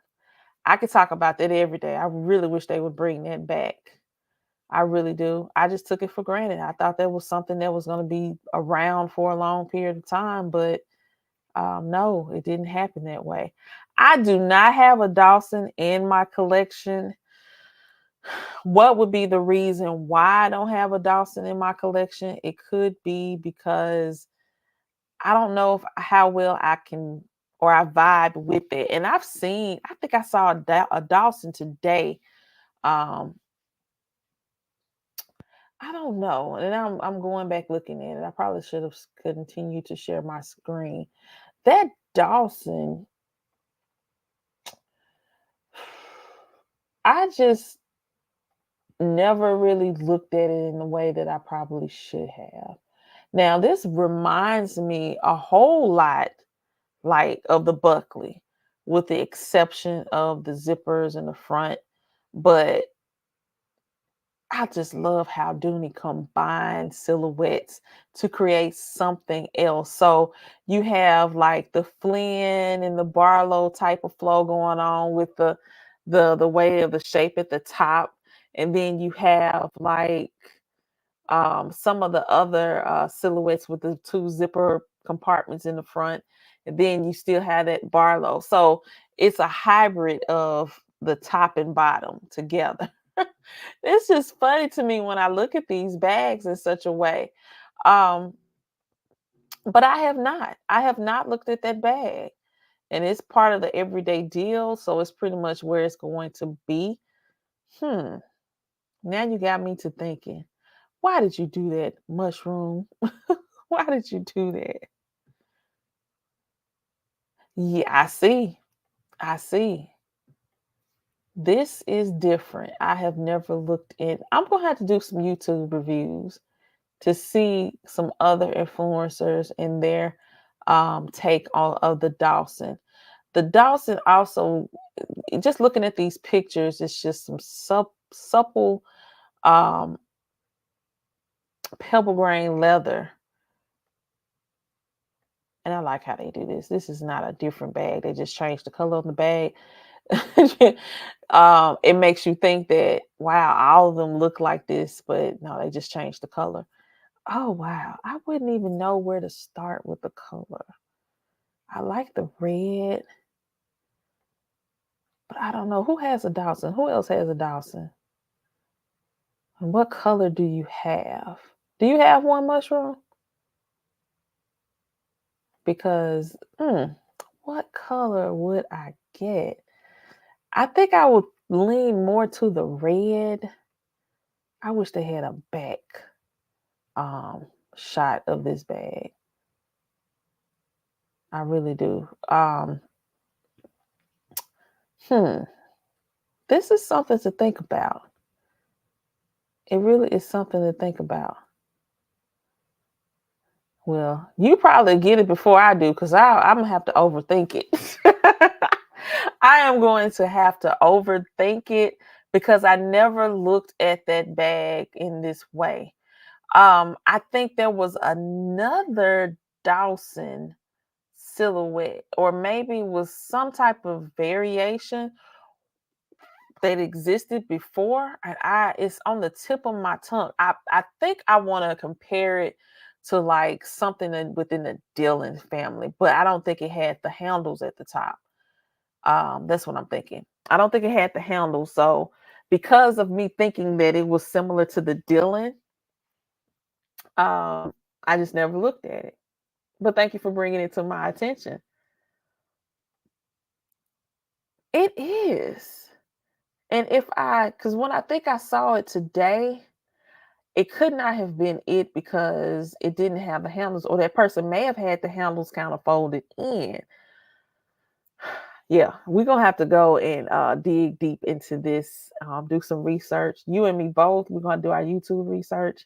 I could talk about that every day. I really wish they would bring that back. I really do. I just took it for granted. I thought that was something that was going to be around for a long period of time, but no, it didn't happen that way. I do not have a Dawson in my collection. What would be the reason why I don't have a Dawson in my collection? It could be because I don't know if how well I can or I vibe with it. And I think I saw a Dawson today. Um, I don't know. And I'm going back looking at it. I probably should have continued to share my screen. That Dawson, I just never really looked at it in the way that I probably should have. Now, this reminds me a whole lot like of the Buckley, with the exception of the zippers in the front. But I just love how Dooney combines silhouettes to create something else. So you have like the Flynn and the Barlow type of flow going on with the way of the shape at the top, and then you have like some of the other silhouettes with the two zipper compartments in the front, and then you still have that Barlow. So it's a hybrid of the top and bottom together. It's just funny to me when I look at these bags in such a way. Um, but I have not. I have not looked at that bag. And it's part of the everyday deal. So it's pretty much where it's going to be. Hmm. Now you got me to thinking, why did you do that, mushroom? Why did you do that? Yeah, I see. I see. This is different. I have never looked in. I'm going to have to do some YouTube reviews to see some other influencers and their take on of the Dawson. The Dawson also, just looking at these pictures, it's just some supple um, pebble grain leather. And I like how they do this. This is not a different bag. They just changed the color of the bag. It makes you think that, wow, all of them look like this, but no, they just changed the color. Oh, wow. I wouldn't even know where to start with the color. I like the red, but I don't know. Who has a Dawson? Who else has a Dawson? And what color do you have? Do you have one, mushroom? Because, what color would I get? I think I would lean more to the red. I wish they had a back um, shot of this bag. I really do. Hmm. This is something to think about. It really is something to think about. Well, you probably get it before I do because I'm gonna have to overthink it. I am going to have to overthink it because I never looked at that bag in this way. I think there was another Dawson silhouette, or maybe was some type of variation that existed before, and it's on the tip of my tongue. I think I want to compare it to like something within the Dillon family, but I don't think it had the handles at the top. That's what I'm thinking. I don't think it had the handles. So because of me thinking that it was similar to the Dillon, I just never looked at it. But thank you for bringing it to my attention. It is. And because when I think I saw it today, it could not have been it because it didn't have the handles, or that person may have had the handles kind of folded in. Yeah, we're gonna have to go and dig deep into this, do some research. You and me both, we're gonna do our YouTube research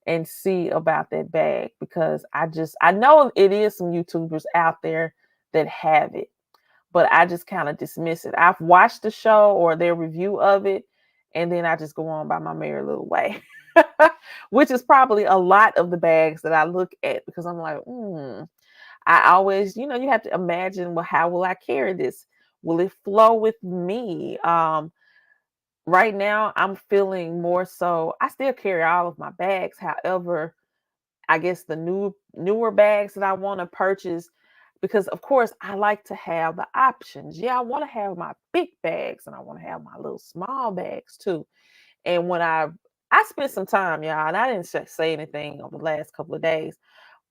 and see about that bag because I know it is some YouTubers out there that have it, but I just kind of dismiss it. I've watched the show or their review of it, and then I just go on by my merry little way. Which is probably a lot of the bags that I look at because I'm like, I always, you have to imagine, well, how will I carry this? Will it flow with me? right now I'm feeling more so. I still carry all of my bags. However, I guess the newer bags that I want to purchase, because of course I like to have the options. Yeah, I want to have my big bags and I want to have my little small bags too. And when I spent some time, y'all, and I didn't say anything over the last couple of days,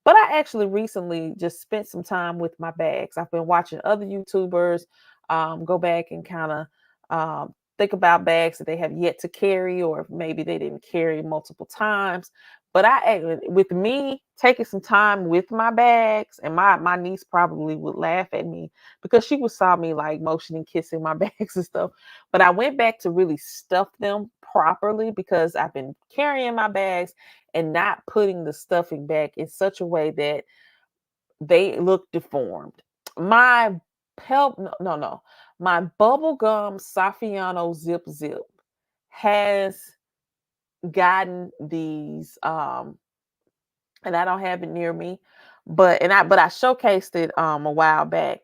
but I actually recently just spent some time with my bags. I've been watching other YouTubers go back and kind of think about bags that they have yet to carry, or if maybe they didn't carry multiple times. But with me taking some time with my bags, and my niece probably would laugh at me because she would saw me like motioning, kissing my bags and stuff. But I went back to really stuff them properly because I've been carrying my bags and not putting the stuffing back in such a way that they look deformed. My no, my bubblegum Saffiano zip has gotten these and I don't have it near me, but I showcased it a while back,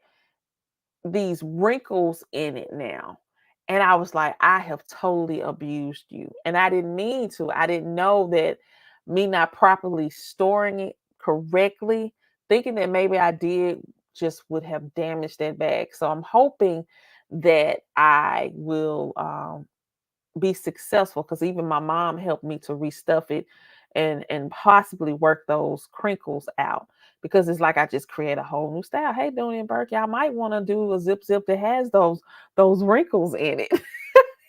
these wrinkles in it now. And I was like, I have totally abused you. And I didn't mean to. I didn't know that me not properly storing it correctly, thinking that maybe I did, just would have damaged that bag. So I'm hoping that I will be successful, because even my mom helped me to restuff it and possibly work those crinkles out, because it's like I just create a whole new style. Hey, Dooney and Burke, y'all might want to do a zip that has those wrinkles in it,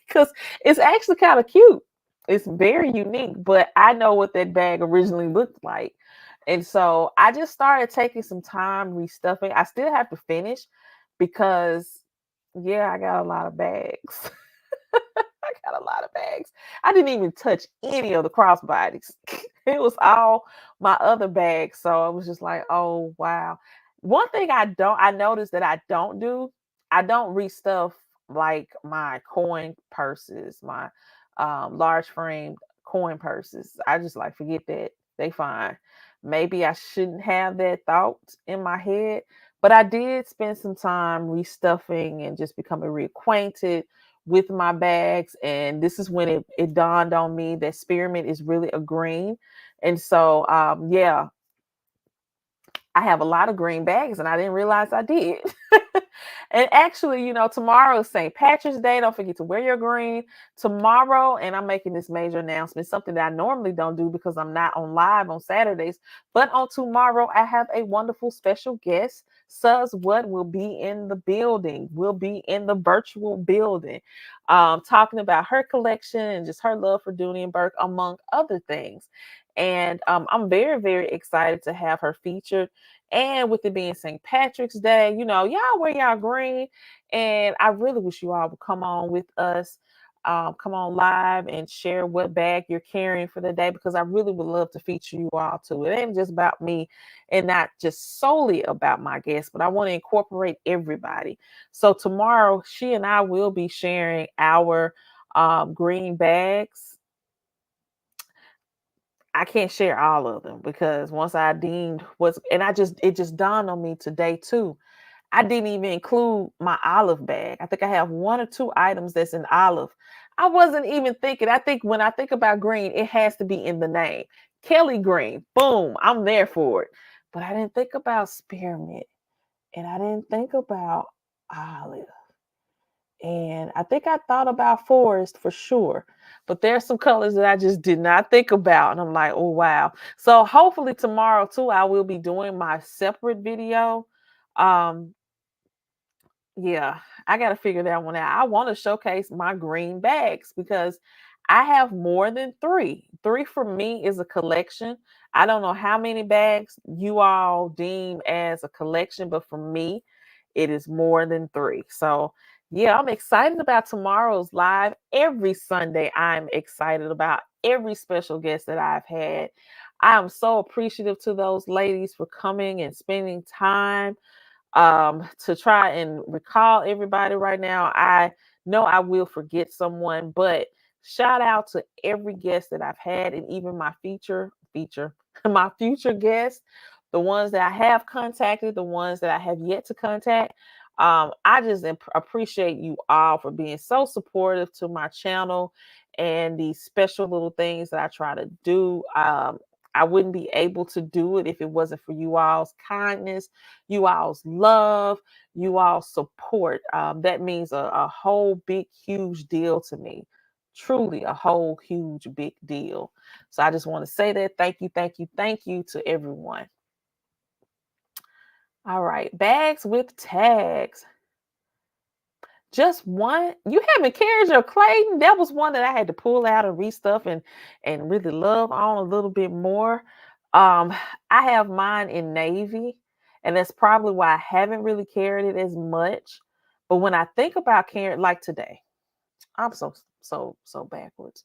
because it's actually kind of cute. It's very unique, but I know what that bag originally looked like. And so I just started taking some time restuffing. I still have to finish because, yeah, I got a lot of bags. I got a lot of bags. I didn't even touch any of the crossbodies. It was all my other bags. So I was just like, oh wow. One thing I noticed that I don't do, I don't restuff like my coin purses, my large frame coin purses. I just like forget that. They fine. Maybe I shouldn't have that thought in my head, but I did spend some time restuffing and just becoming reacquainted with my bags. And this is when it dawned on me that spearmint is really a green. And so yeah, I have a lot of green bags and I didn't realize I did. And actually, tomorrow is St. Patrick's Day. Don't forget to wear your green tomorrow. And I'm making this major announcement, something that I normally don't do because I'm not on live on Saturdays. But on tomorrow, I have a wonderful special guest. Sus What will be in the building, will be in the virtual building, talking about her collection and just her love for Dooney and Burke, among other things. And I'm very, very excited to have her featured. And with it being St. Patrick's Day, y'all wear y'all green. And I really wish you all would come on with us, come on live and share what bag you're carrying for the day, because I really would love to feature you all too. It ain't just about me and not just solely about my guests, but I want to incorporate everybody. So tomorrow, she and I will be sharing our green bags. I can't share all of them because once I deemed what's, and it just dawned on me today too. I didn't even include my olive bag. I think I have one or two items that's in olive. I wasn't even thinking. I think when I think about green, it has to be in the name. Kelly Green. Boom. I'm there for it. But I didn't think about spearmint and I didn't think about olive. And I think I thought about forest for sure. But there's some colors that I just did not think about. And I'm like, oh, wow. So hopefully tomorrow, too, I will be doing my separate video. Um, yeah, I got to figure that one out. I want to showcase my green bags because I have more than three. Three for me is a collection. I don't know how many bags you all deem as a collection, but for me, it is more than three. So, yeah, I'm excited about tomorrow's live. Every Sunday, I'm excited about every special guest that I've had. I am so appreciative to those ladies for coming and spending time to try and recall everybody right now. I know I will forget someone, but shout out to every guest that I've had, and even my feature my future guests, the ones that I have contacted, the ones that I have yet to contact. I just appreciate you all for being so supportive to my channel and these special little things that I try to do. I wouldn't be able to do it if it wasn't for you all's kindness, you all's love, you all's support. That means a whole big, huge deal to me. Truly a whole huge big deal. So I just want to say that. Thank you, thank you, thank you to everyone. All right, bags with tags. Just one? You haven't carried your Clayton? That was one that I had to pull out and restuff and really love on a little bit more. Um, I have mine in navy, and that's probably why I haven't really carried it as much. But when I think about carrying, like today, I'm so backwards.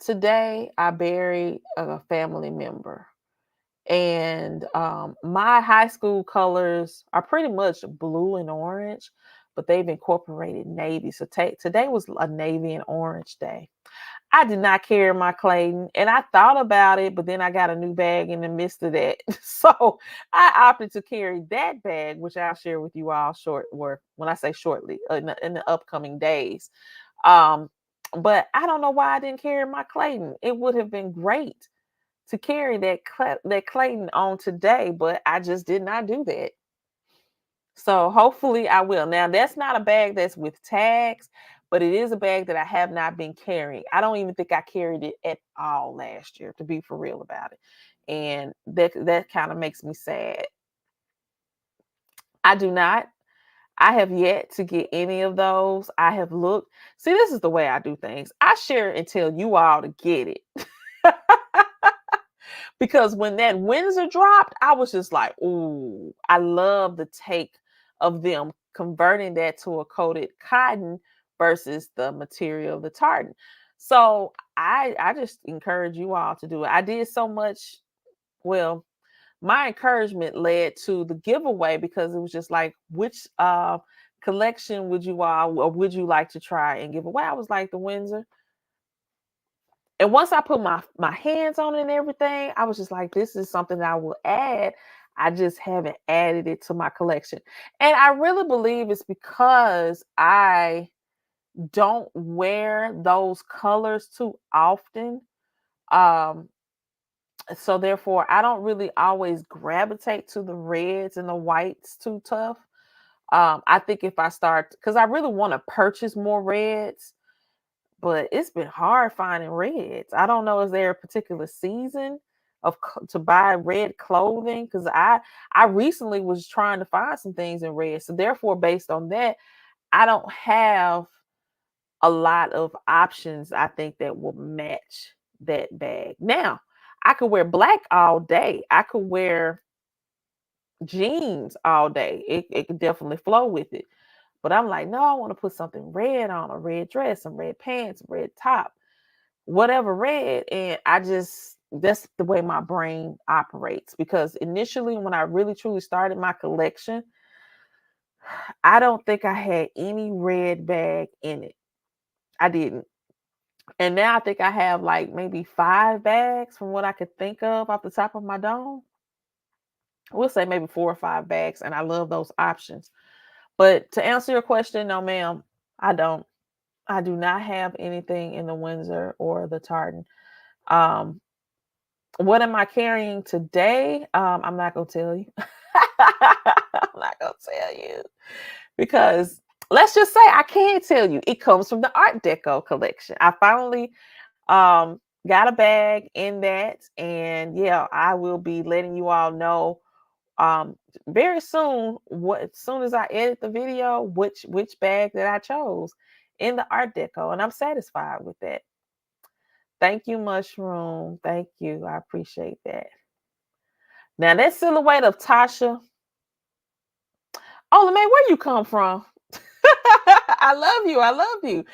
Today I buried a family member, and my high school colors are pretty much blue and orange, but they've incorporated navy. So today was a navy and orange day. I did not carry my Clayton, and I thought about it, but then I got a new bag in the midst of that. So I opted to carry that bag, which I'll share with you all when I say shortly, in the upcoming days. Um, but I don't know why I didn't carry my Clayton. It would have been great to carry that Clayton on today, but I just did not do that. So hopefully I will. Now that's not a bag that's with tags, but it is a bag that I have not been carrying. I don't even think I carried it at all last year, to be for real about it. And that kind of makes me sad. I do not. I have yet to get any of those. I have looked. See, this is the way I do things. I share it and tell you all to get it. Because when that Windsor dropped, I was just like, ooh, I love the take of them converting that to a coated cotton versus the material of the tartan. So I just encourage you all to do it. I did so much. Well, my encouragement led to the giveaway because it was just like, which collection would you all or would you like to try and give away? I was like, the Windsor. And once I put my hands on it and everything, I was just like, this is something that I will add. I just haven't added it to my collection. And I really believe it's because I don't wear those colors too often. Um, so therefore, I don't really always gravitate to the reds and the whites too tough. I think if I start, because I really want to purchase more reds, but it's been hard finding reds. I don't know, is there a particular season to buy red clothing? Because I recently was trying to find some things in red. So therefore, based on that, I don't have a lot of options, I think, that will match that bag. Now, I could wear black all day. I could wear jeans all day. It could definitely flow with it. But I'm like, no, I want to put something red on, a red dress, some red pants, red top, whatever red. And that's the way my brain operates. Because initially, when I really truly started my collection, I don't think I had any red bag in it. I didn't. And now I think I have like maybe 5 bags from what I could think of off the top of my dome. We'll say maybe 4 or 5 bags. And I love those options. But to answer your question, no, ma'am, I don't. I do not have anything in the Windsor or the tartan. Um, what am I carrying today? I'm not gonna tell you. I'm not gonna tell you because let's just say I can't tell you. It comes from the Art Deco collection. I finally got a bag in that, and yeah, I will be letting you all know um very soon, what as soon as I edit the video, which bag that I chose in the Art Deco, and I'm satisfied with that. Thank you, Mushroom. Thank you. I appreciate that. Now that silhouette of Tasha. Oh, LeMay, where you come from? I love you. I love you.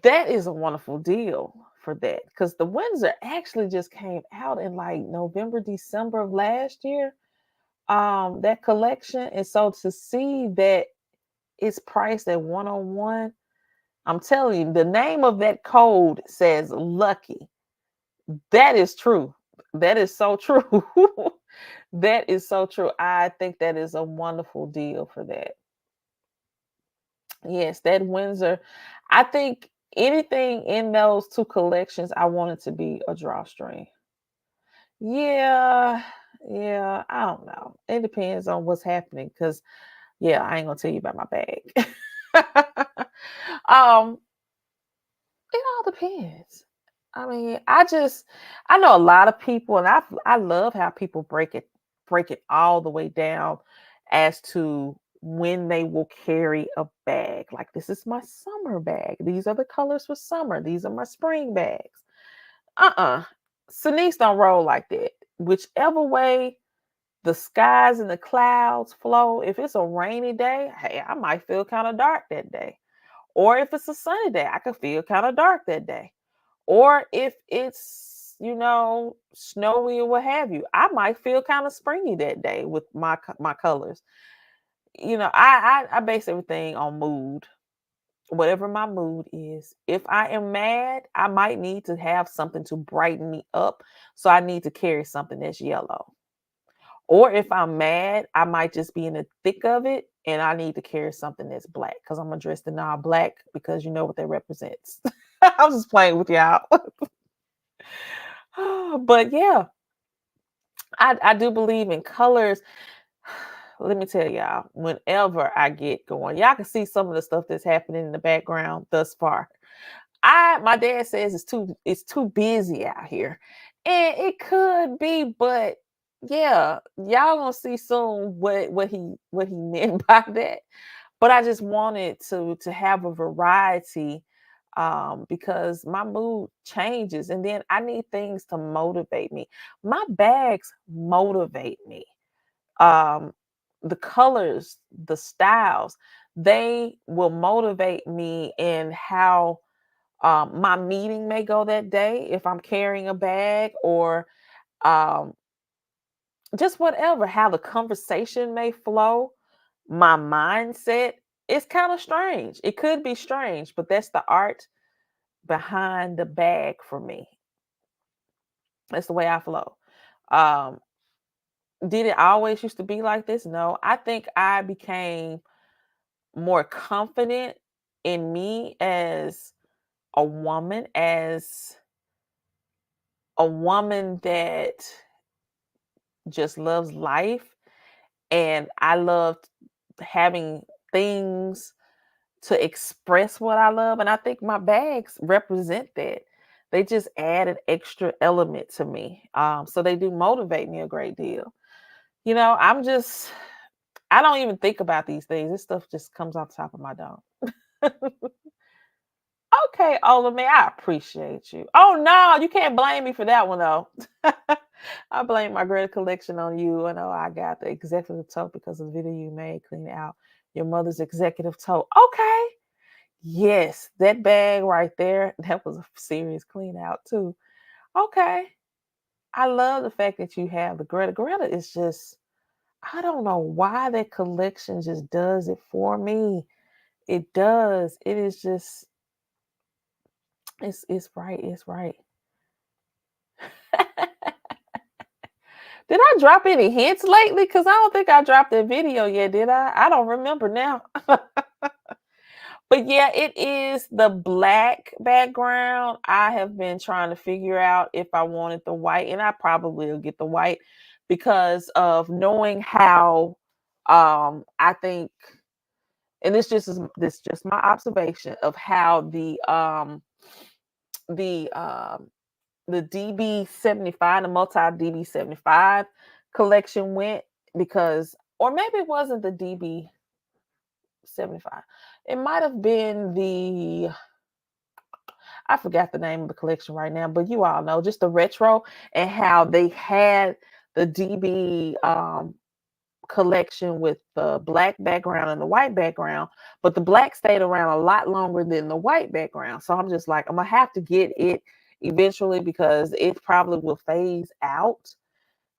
That is a wonderful deal for that because the Windsor actually just came out in like November, December of last year. That collection, and so to see that it's priced at 101, I'm telling you, the name of that code says lucky. That is true. That is so true. That is so true. I think that is a wonderful deal for that. Yes, that Windsor. I think anything in those two collections, I want it to be a drawstring. Yeah, yeah. I don't know. It depends on what's happening. Cause yeah, I ain't gonna tell you about my bag. um, it all depends. I mean, I know a lot of people, and I love how people break it all the way down as to when they will carry a bag. Like, this is my summer bag. These are the colors for summer. These are my spring bags. Uh-uh. Sanice don't roll like that. Whichever way the skies and the clouds flow, if it's a rainy day, hey, I might feel kind of dark that day. Or if it's a sunny day, I could feel kind of dark that day. Or if it's, snowy or what have you, I might feel kind of springy that day with my colors. I base everything on mood. Whatever my mood is. If I am mad, I might need to have something to brighten me up. So I need to carry something that's yellow. Or if I'm mad, I might just be in the thick of it and I need to carry something that's black because I'm dressed in all black because you know what that represents. I'm just playing with y'all. But yeah, I do believe in colors. Let me tell y'all, whenever I get going, y'all can see some of the stuff that's happening in the background thus far. My dad says it's too busy out here. And it could be, but yeah, y'all gonna see soon what he meant by that. But I just wanted to have a variety, because my mood changes and then I need things to motivate me. My bags motivate me. um the colors, the styles, they will motivate me in how my meeting may go that day if I'm carrying a bag, or um just whatever, how the conversation may flow, my mindset. It's kind of strange. It could be strange, but that's the art behind the bag for me. That's the way I flow. um did it always used to be like this? No, I think I became more confident in me as a woman that just loves life, and I loved having things to express what I love, and I think my bags represent that. They just add an extra element to me. So they do motivate me a great deal. I don't even think about these things. This stuff just comes off the top of my dome. Okay, Ola, man, I appreciate you. Oh no, you can't blame me for that one though. I blame my greater collection on you. I know I got the executive tote because of the video you made cleaning out your mother's executive tote. Okay. Yes, that bag right there, that was a serious clean out too. Okay. I love the fact that you have the Greta. Greta is just, I don't know why that collection just does it for me. It does. It is just, it's right. It's right. Did I drop any hints lately? Because I don't think I dropped that video yet, did I? I don't remember now. But yeah, it is the black background. I have been trying to figure out if I wanted the white, and I probably will get the white because of knowing how I think, and this just my observation of how the the DB75, the multi DB75 collection went, because, or maybe it wasn't the DB75. It might have been I forgot the name of the collection right now, but you all know just the retro, and how they had the DB collection with the black background and the white background, but the black stayed around a lot longer than the white background. So I'm just like, I'm gonna have to get it eventually because it probably will phase out.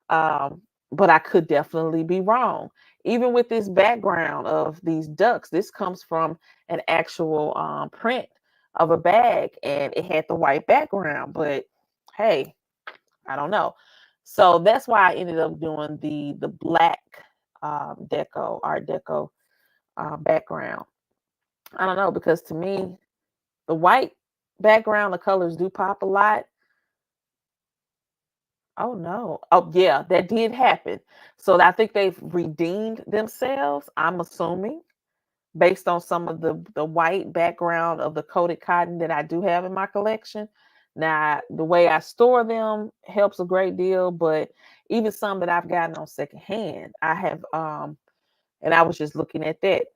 Um, but I could definitely be wrong. Even with this background of these ducks, this comes from an actual print of a bag, and it had the white background. But hey, I don't know. So that's why I ended up doing the black deco, art deco background. I don't know, because to me, the white background, the colors do pop a lot. Oh no. Oh yeah, that did happen. So I think they've redeemed themselves, I'm assuming, based on some of the white background of the coated cotton that I do have in my collection. Now, the way I store them helps a great deal, but even some that I've gotten on secondhand, I have and I was just looking at that.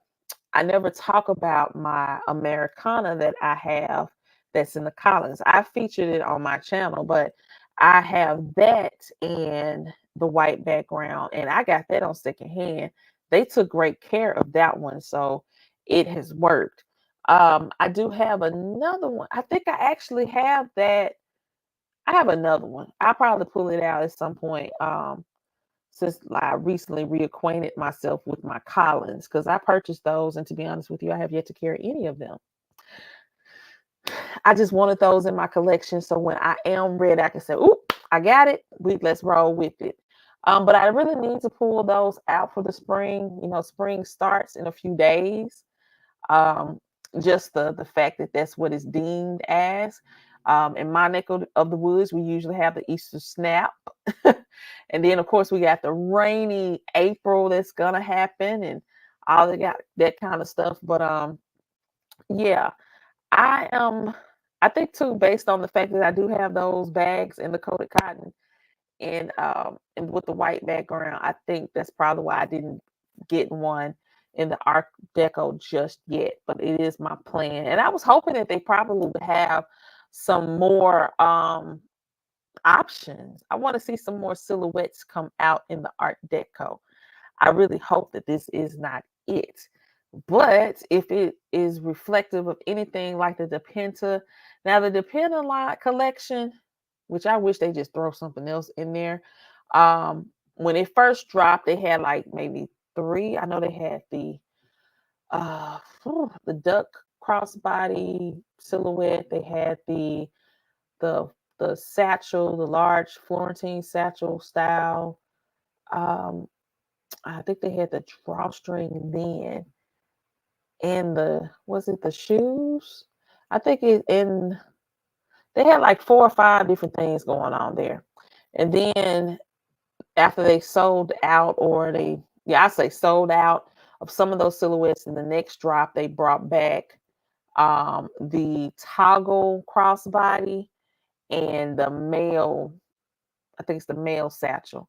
I never talk about my Americana that I have that's in the Collins. I featured it on my channel, but I have that and the white background, and I got that on secondhand. They took great care of that one, so it has worked. I do have another one. I think I actually have that. I have another one. I'll probably pull it out at some point. Since I recently reacquainted myself with my Collins, because I purchased those, and to be honest with you, I have yet to carry any of them. I just wanted those in my collection, so when I am ready, I can say, "Ooh, I got it. Let's roll with it." But I really need to pull those out for the spring. You know, spring starts in a few days. Um, just the fact that that's what it's deemed as. In my neck of the woods, we usually have the Easter snap. And then, of course, we got the rainy April that's going to happen and all that kind of stuff. But yeah, I am, I think too, based on the fact that I do have those bags in the coated cotton and with the white background, I think that's probably why I didn't get one in the Art Deco just yet, but it is my plan. And I was hoping that they probably would have some more options. I want to see some more silhouettes come out in the Art Deco. I really hope that this is not it. But if it is reflective of anything like the Depenta, now the Depenta line collection, which I wish they just throw something else in there. When it first dropped, they had like maybe three. I know they had uh the duck crossbody silhouette. They had the the satchel, the large Florentine satchel style. Um, I think they had the drawstring then, and was it the shoes? I think it and they had like 4 or 5 different things going on there. And then after they sold out, or I say sold out of some of those silhouettes, in the next drop, they brought back the toggle crossbody and the male, I think it's the male satchel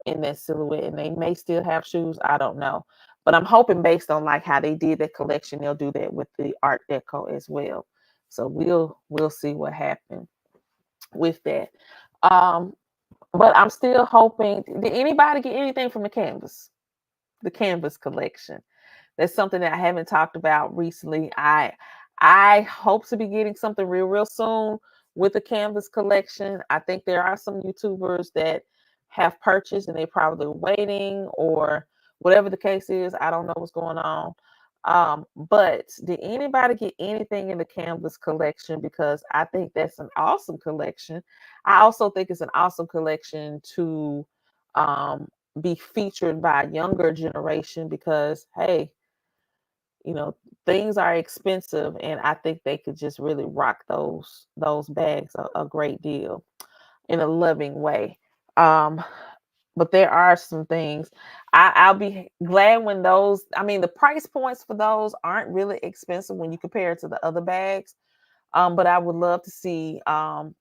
in that silhouette. And they may still have shoes. I don't know. But I'm hoping, based on like how they did that collection, they'll do that with the Art Deco as well. So we'll see what happens with that. Um, but I'm still hoping. Did anybody get anything from the canvas? The canvas collection. That's something that I haven't talked about recently. I hope to be getting something real soon with the canvas collection. I think there are some YouTubers that have purchased and they're probably waiting, or whatever the case is. I don't know what's going on. But did anybody get anything in the canvas collection? Because I think that's an awesome collection. I also think it's an awesome collection to um, be featured by a younger generation, because hey, you know, things are expensive, and I think they could just really rock those bags a great deal in a loving way. Um, but there are some things I'll be glad when those. I mean, the price points for those aren't really expensive when you compare it to the other bags. But I would love to see, love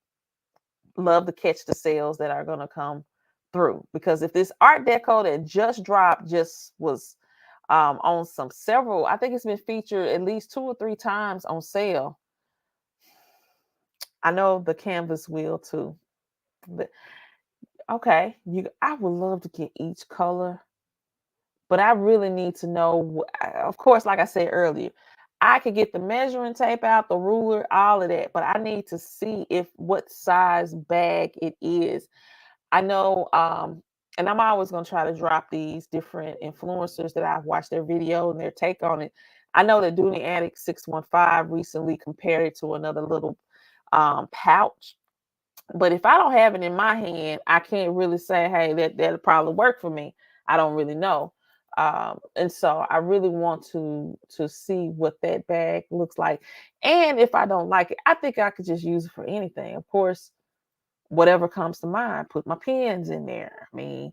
to catch the sales that are going to come through, because if this Art Deco that just dropped just was on some several, I think it's been featured at least 2 or 3 times on sale. I know the canvas will too. But okay, I would love to get each color, but I really need to know. Of course, like I said earlier, I could get the measuring tape out, the ruler, all of that, but I need to see if what size bag it is. I know, and I'm always going to try to drop these different influencers that I've watched their video and their take on it. I know that Dooney Addict 615 recently compared it to another little pouch. But if I don't have it in my hand, I can't really say, hey, that'll probably work for me. I don't really know. And so I really want to see what that bag looks like. And if I don't like it, I think I could just use it for anything. Of course, whatever comes to mind, put my pens in there. I mean,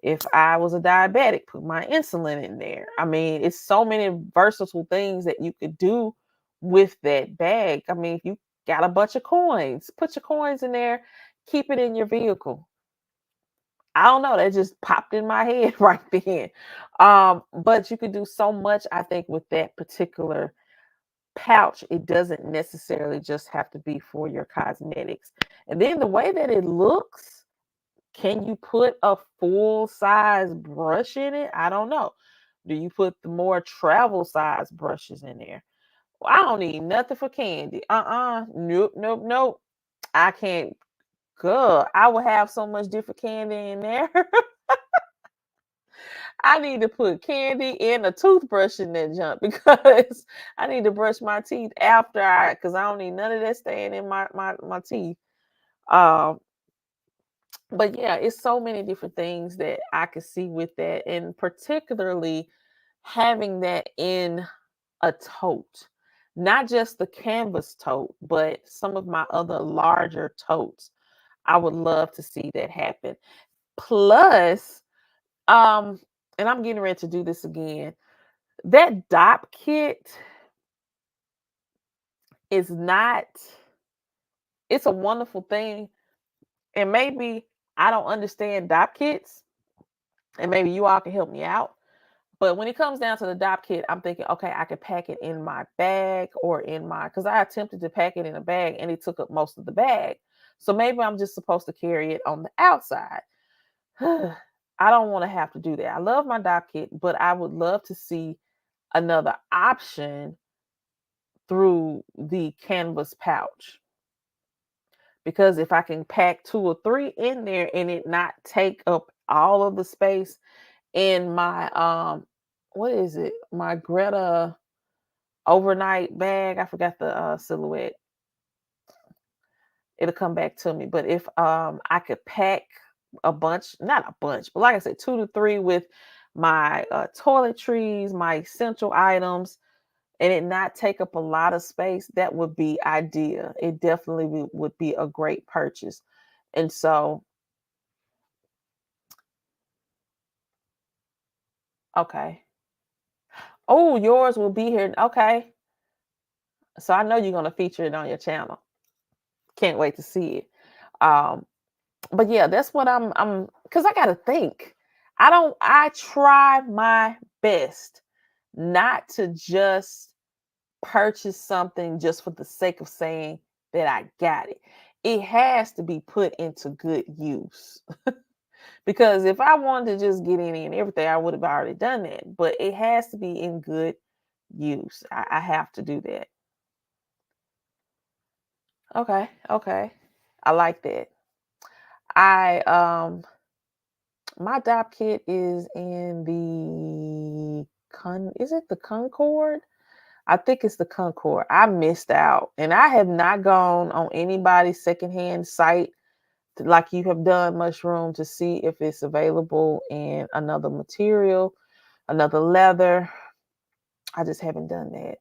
if I was a diabetic, put my insulin in there. I mean, it's so many versatile things that you could do with that bag. I mean, if you got a bunch of coins, put your coins in there, keep it in your vehicle. I don't know, that just popped in my head right then. But you could do so much, I think, with that particular pouch. It doesn't necessarily just have to be for your cosmetics. And then the way that it looks, can you put a full size brush in it? I don't know. Do you put the more travel size brushes in there? Well, I don't need nothing for candy. Nope, nope, nope. I can't. Good. I would have so much different candy in there. I need to put candy and a toothbrush in that junk because I need to brush my teeth after because I don't need none of that staying in my teeth. Um, but yeah, it's so many different things that I could see with that, and particularly having that in a tote, not just the canvas tote, but some of my other larger totes. I would love to see that happen. Plus, um, and I'm getting ready to do this again. That DOP kit is not, it's a wonderful thing. And maybe I don't understand DOP kits, and maybe you all can help me out. But when it comes down to the DOP kit, I'm thinking, okay, I could pack it in my bag or in my, because I attempted to pack it in a bag and it took up most of the bag. So maybe I'm just supposed to carry it on the outside. I don't want to have to do that. I love my DOP kit, but I would love to see another option through the canvas pouch. Because if I can pack 2 or 3 in there and it not take up all of the space in my what is it? My Greta overnight bag. I forgot the silhouette. It'll come back to me. But if I could pack a bunch, not a bunch, but like I said, 2 to 3 with my toiletries, my essential items, and it not take up a lot of space, that would be ideal. It definitely would be a great purchase. And so, okay. Oh, yours will be here. Okay. So I know you're going to feature it on your channel. Can't wait to see it. Um, but yeah, that's what I'm because I gotta think. I try my best not to just purchase something just for the sake of saying that I got it. It has to be put into good use. Because if I wanted to just get any and everything, I would have already done that. But it has to be in good use. I have to do that. Okay, okay. I like that. I my DOP kit is in the is it the Concord? I think it's the Concord. I missed out. And I have not gone on anybody's secondhand site like you have done, Mushroom, to see if it's available in another material, another leather. I just haven't done that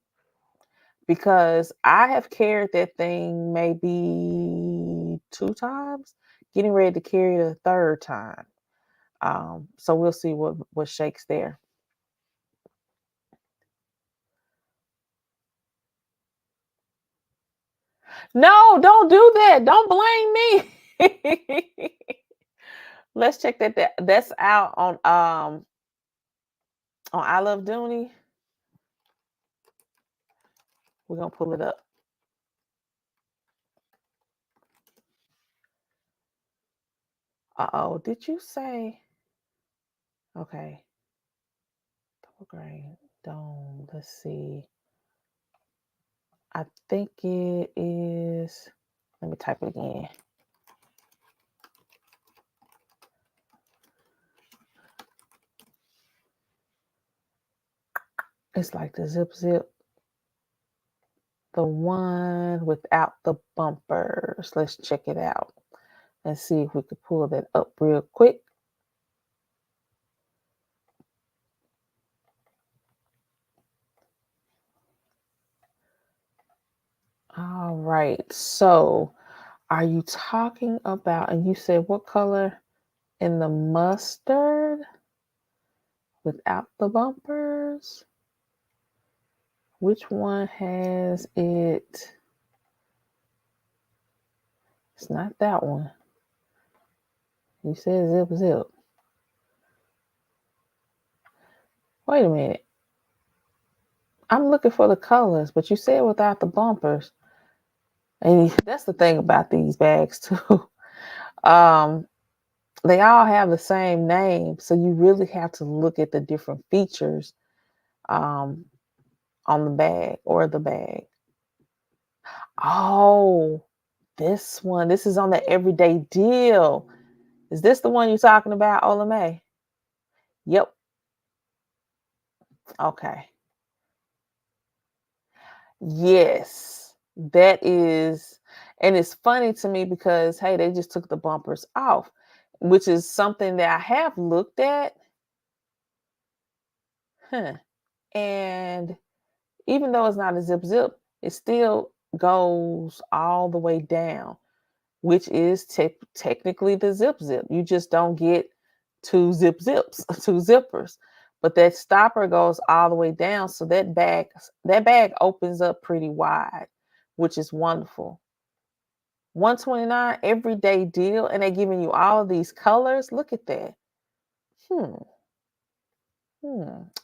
because I have carried that thing maybe 2 times, getting ready to carry it a third time. So we'll see what shakes there. No, don't do that. Don't blame me. Let's check that's out on I Love Dooney. We're gonna pull it up. Uh-oh, did you say okay? Double grain dome. Let's see. I think it is. Let me type it again. It's like the zip zip. The one without the bumpers. Let's check it out. and see if we could pull that up real quick. All right. So, are you talking about, and you said what color? In the mustard without the bumpers? Which one has it? It's not that one. You said zip zip. Wait a minute. I'm looking for the colors, but you said without the bumpers. And that's the thing about these bags too. They all have the same name, so you really have to look at the different features on the bag or the bag. Oh, this one. This is on the everyday deal. Is this the one you're talking about, Olame? Yep. Okay. Yes, that is. And it's funny to me because, hey, they just took the bumpers off, which is something that I have looked at. Huh. And even though it's not a zip zip, it still goes all the way down, which is technically the zip zip. You just don't get two zippers. But that stopper goes all the way down, so that bag opens up pretty wide, which is wonderful. $129 everyday deal, and they're giving you all of these colors. Look at that.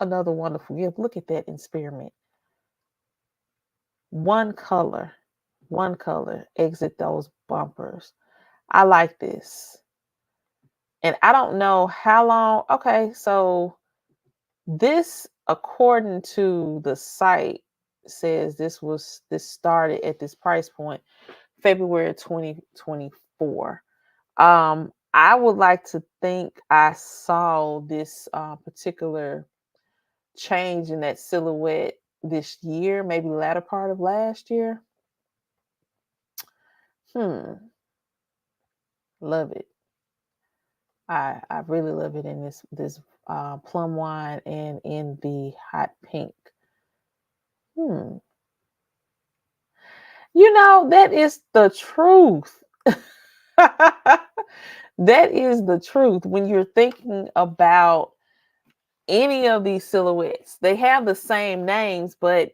Another wonderful gift. Look at that experiment. One color, exit those bumpers. I like this. And I don't know how long. Okay, so this, according to the site, says this started at this price point, February 2024. I would like to think I saw this particular change in that silhouette this year, maybe latter part of last year. Love it. I really love it in this plum wine and in the hot pink. You know, that is the truth. That is the truth. When you're thinking about any of these silhouettes, they have the same names, but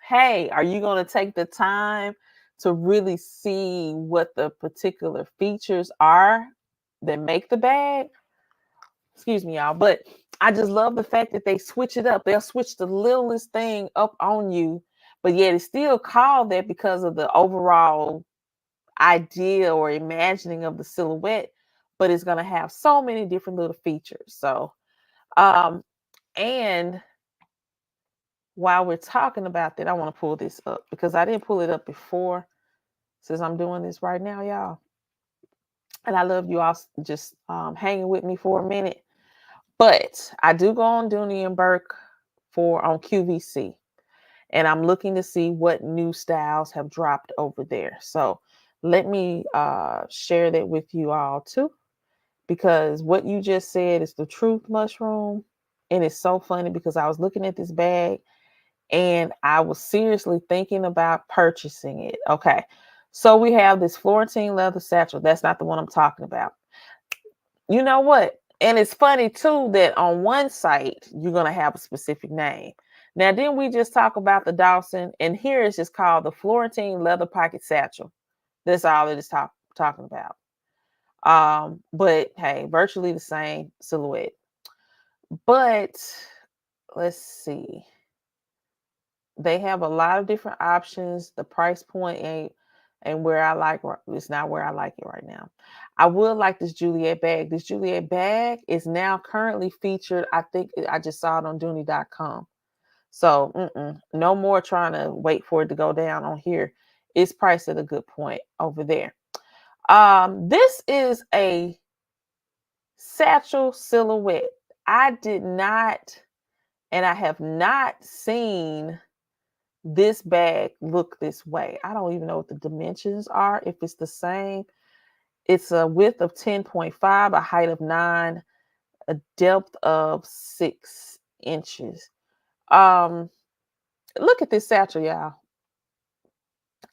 hey, are you going to take the time to really see what the particular features are that make the bag? Excuse me, y'all, but I just love the fact that they switch it up. They'll switch the littlest thing up on you, but yet it's still called that because of the overall idea or imagining of the silhouette, but it's going to have so many different little features. So, and while we're talking about that, I want to pull this up because I didn't pull it up before, since I'm doing this right now, y'all. And I love you all just hanging with me for a minute. But I do go on Dooney and Bourke on QVC, and I'm looking to see what new styles have dropped over there. So let me share that with you all too, because what you just said is the truth, Mushroom. And it's so funny because I was looking at this bag and I was seriously thinking about purchasing it. Okay. So we have this Florentine leather satchel. That's not the one I'm talking about. You know what? And it's funny too that on one site you're going to have a specific name. Now, didn't we just talk about the Dawson? And here it's just called the Florentine leather pocket satchel. That's all it is talking about. But hey, virtually the same silhouette. But let's see. They have a lot of different options. The price point ain't where I like. It's not where I like it right now. I would like this Juliet bag. This Juliet bag is now currently featured. I think I just saw it on Dooney.com. So no more trying to wait for it to go down on here. It's priced at a good point over there. This is a satchel silhouette. I did not, and I have not seen this bag look this way. I don't even know what the dimensions are, if it's the same. It's a width of 10.5, a height of 9, a depth of 6 inches. Um, Look at this satchel, y'all.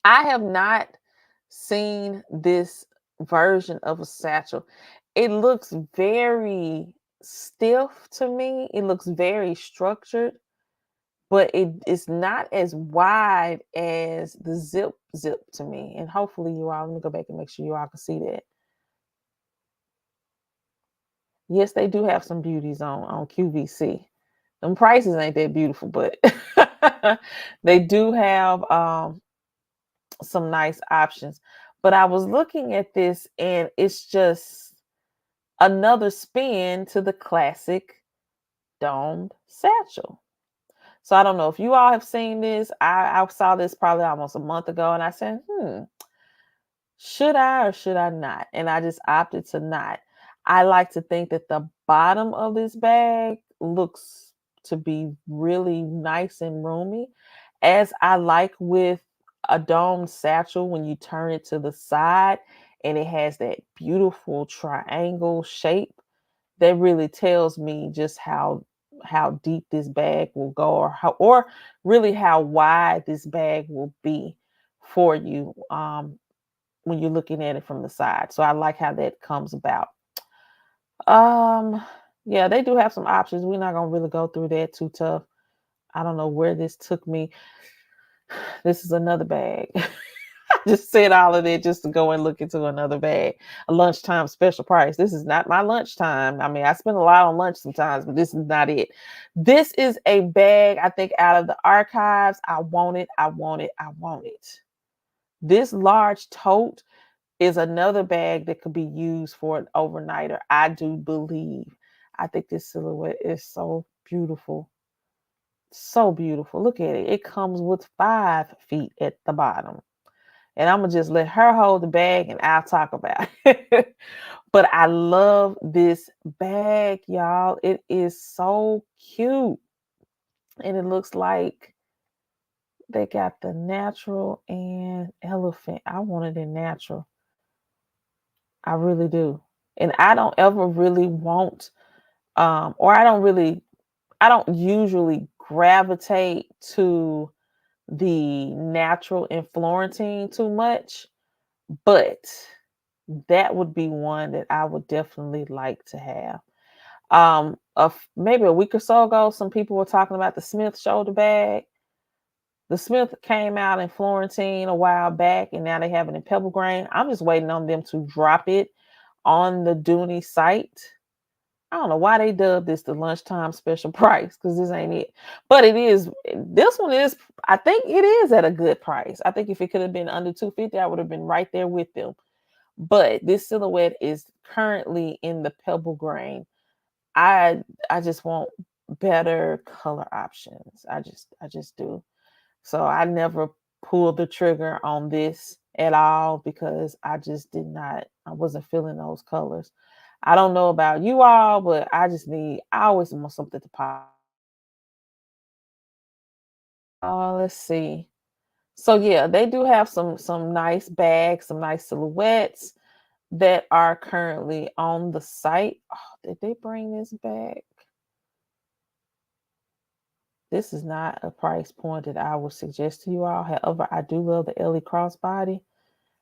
I have not seen this version of a satchel. It looks very stiff to me. It looks very structured, but it is not as wide as the zip to me. And hopefully you all, let me go back and make sure you all can see that. Yes, they do have some beauties on QVC. Them prices ain't that beautiful, but they do have some nice options. But I was looking at this and it's just another spin to the classic domed satchel. So I don't know if you all have seen this. I saw this probably almost a month ago and I said, should I or should I not? And I just opted to not. I like to think that the bottom of this bag looks to be really nice and roomy, as I like with a domed satchel when you turn it to the side and it has that beautiful triangle shape. That really tells me just how deep this bag will go, or really how wide this bag will be for you when you're looking at it from the side. So I like how that comes about. Um, yeah, they do have some options. We're not gonna really go through that too tough. I don't know where this took me. This is another bag. I just said all of that just to go and look into another bag. A lunchtime special price. This is not my lunchtime. I mean, I spend a lot on lunch sometimes, but this is not it. This is a bag, I think, out of the archives. I want it. I want it. I want it. This large tote is another bag that could be used for an overnighter. I do believe. I think this silhouette is so beautiful. So beautiful. Look at it. It comes with 5 feet at the bottom. And I'm going to just let her hold the bag and I'll talk about it. But I love this bag, y'all. It is so cute. And it looks like they got the natural and elephant. I want it in natural. I really do. And I don't ever really want, or I don't usually gravitate to the natural in Florentine too much, but that would be one that I would definitely like to have. Maybe a week or so ago, some people were talking about the Smith shoulder bag. The Smith came out in Florentine a while back, and now they have it in pebble grain. I'm just waiting on them to drop it on the Dooney site. I don't know why they dubbed this the lunchtime special price, because this ain't it. But it is. This one is. I think it is at a good price. I think if it could have been under $250, I would have been right there with them. But this silhouette is currently in the pebble grain. I just want better color options. I just do. So I never pulled the trigger on this at all because I just did not, I wasn't feeling those colors. I don't know about you all, but I always want something to pop. Oh, let's see. So yeah, they do have some nice bags, some nice silhouettes that are currently on the site. Oh, did they bring this back? This is not a price point that I would suggest to you all. However, I do love the Ellie crossbody.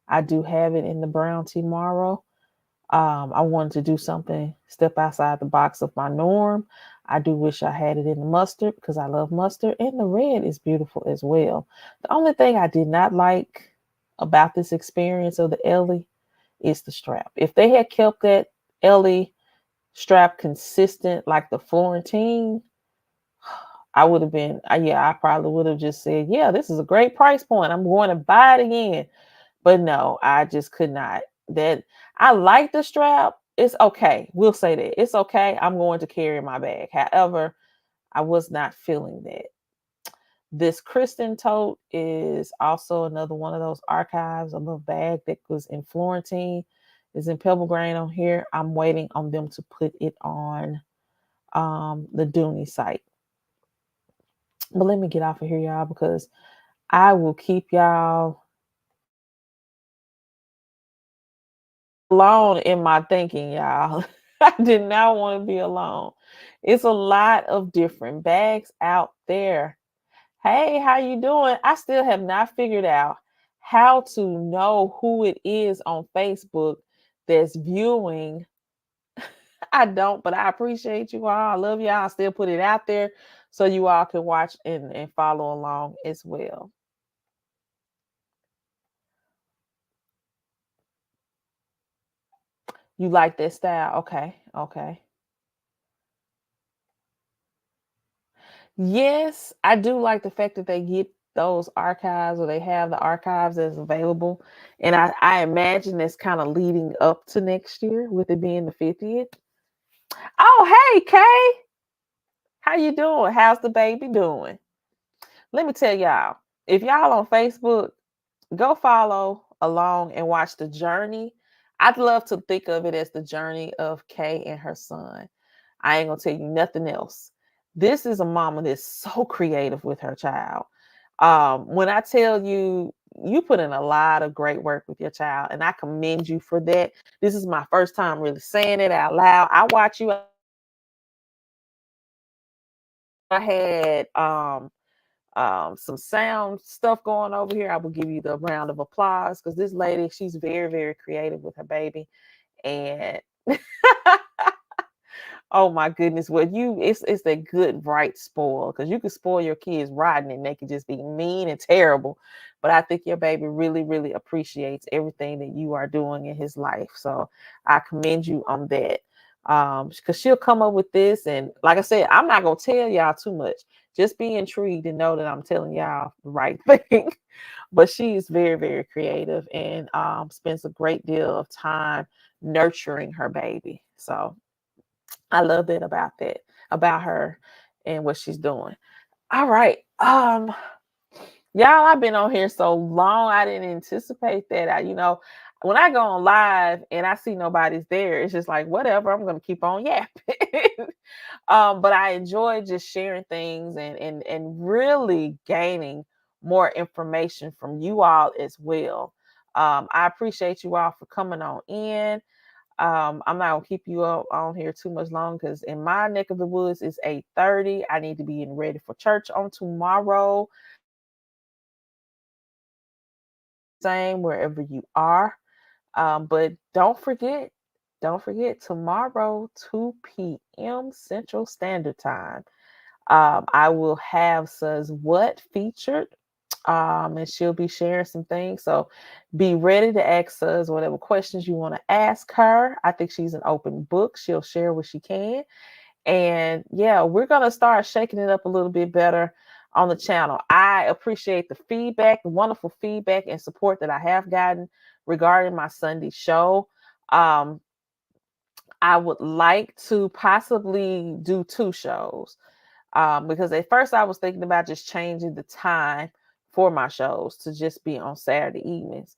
I do have it in the brown tomorrow. I wanted to do something, step outside the box of my norm. I do wish I had it in the mustard because I love mustard, and the red is beautiful as well. The only thing I did not like about this experience of the Ellie is the strap. If they had kept that Ellie strap consistent like the Florentine, I would have been, yeah, I probably would have just said, yeah, this is a great price point. I'm going to buy it again. But no, I just could not. That I like the strap. It's okay. We'll say that. It's okay. I'm going to carry my bag. However, I was not feeling that. This Kristen tote is also another one of those archives, a little bag that was in Florentine. Is in pebble grain on here. I'm waiting on them to put it on the Dooney site. But let me get off of here, y'all, because I will keep y'all Alone in my thinking, y'all. I did not want to be alone. It's a lot of different bags out there. Hey, how you doing? I still have not figured out how to know who it is on Facebook that's viewing. I don't, but I appreciate you all. I love y'all. I still put it out there so you all can watch and follow along as well. You like that style? Okay. Okay. Yes, I do like the fact that they get those archives or they have the archives as available. And I imagine it's kind of leading up to next year with it being the 50th. Oh, hey, Kay. How you doing? How's the baby doing? Let me tell y'all, if y'all on Facebook, go follow along and watch the journey. I'd love to think of it as the journey of Kay and her son. I ain't gonna tell you nothing else. This is a mama that's so creative with her child. When I tell you, you put in a lot of great work with your child, and I commend you for that. This is my first time really saying it out loud. I watch you. I had some sound stuff going over here. I will give you the round of applause because this lady, she's very, very creative with her baby. And oh my goodness, well, it's a good right spoil because you can spoil your kids riding and they can just be mean and terrible. But I think your baby really, really appreciates everything that you are doing in his life. So I commend you on that. Because she'll come up with this, and like I said, I'm not gonna tell y'all too much. Just be intrigued and know that I'm telling y'all the right thing. But she's very, very creative and spends a great deal of time nurturing her baby. So I love that about her and what she's doing. All right. Y'all, I've been on here so long, I didn't anticipate that. When I go on live and I see nobody's there, it's just like whatever, I'm gonna keep on yapping. But I enjoy just sharing things and really gaining more information from you all as well. I appreciate you all for coming on in. I'm not gonna keep you up on here too much long because in my neck of the woods it's 8:30. I need to be in ready for church on tomorrow. Same wherever you are. But don't forget tomorrow, 2 p.m. Central Standard Time. I will have Says What featured. And she'll be sharing some things. So be ready to ask us whatever questions you want to ask her. I think she's an open book. She'll share what she can. And yeah, we're going to start shaking it up a little bit better on the channel. I appreciate the feedback, the wonderful feedback and support that I have gotten regarding my Sunday show. Um, I would like to possibly do 2 shows because at first I was thinking about just changing the time for my shows to just be on Saturday evenings.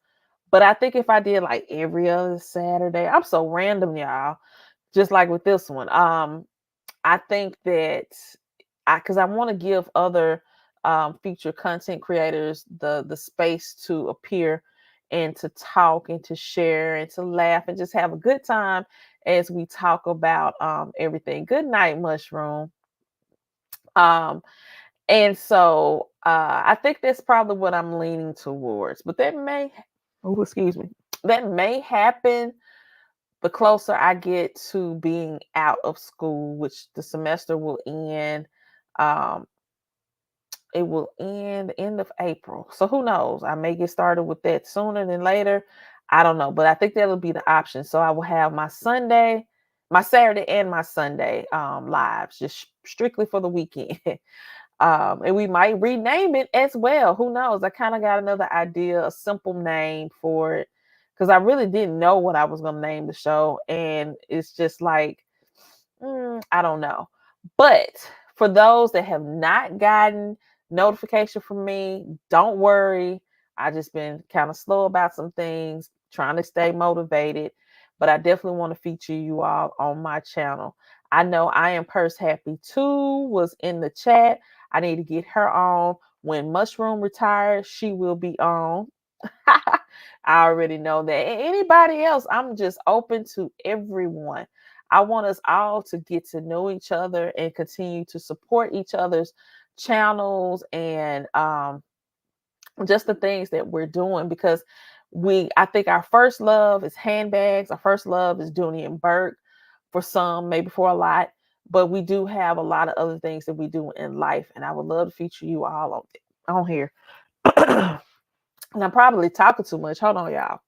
But I think if I did like every other Saturday, I'm so random, y'all. Just like with this one. I think that because I want to give other feature content creators the space to appear and to talk and to share and to laugh and just have a good time as we talk about everything. Good night, Mushroom. Um, and so I think that's probably what I'm leaning towards. But oh, excuse me, that may happen the closer I get to being out of school, which the semester will end. Um, it will end the end of April. So who knows? I may get started with that sooner than later. I don't know, but I think that'll be the option. So I will have my Saturday and my Sunday lives just strictly for the weekend. And we might rename it as well. Who knows? I kind of got another idea, a simple name for it, because I really didn't know what I was going to name the show. And it's just like, I don't know. But for those that have not gotten notification from me, don't worry. I just been kind of slow about some things, trying to stay motivated. But I definitely want to feature you all on my channel. I know I am purse happy too was in the chat. I need to get her on. When Mushroom retires, she will be on. I already know that. Anybody else, I'm just open to everyone. I want us all to get to know each other and continue to support each other's channels and just the things that we're doing, because I think our first love is handbags. Our first love is Dooney and Bourke, for some, maybe for a lot, but we do have a lot of other things that we do in life, and I would love to feature you all on here. And I'm probably talking too much. Hold on, y'all.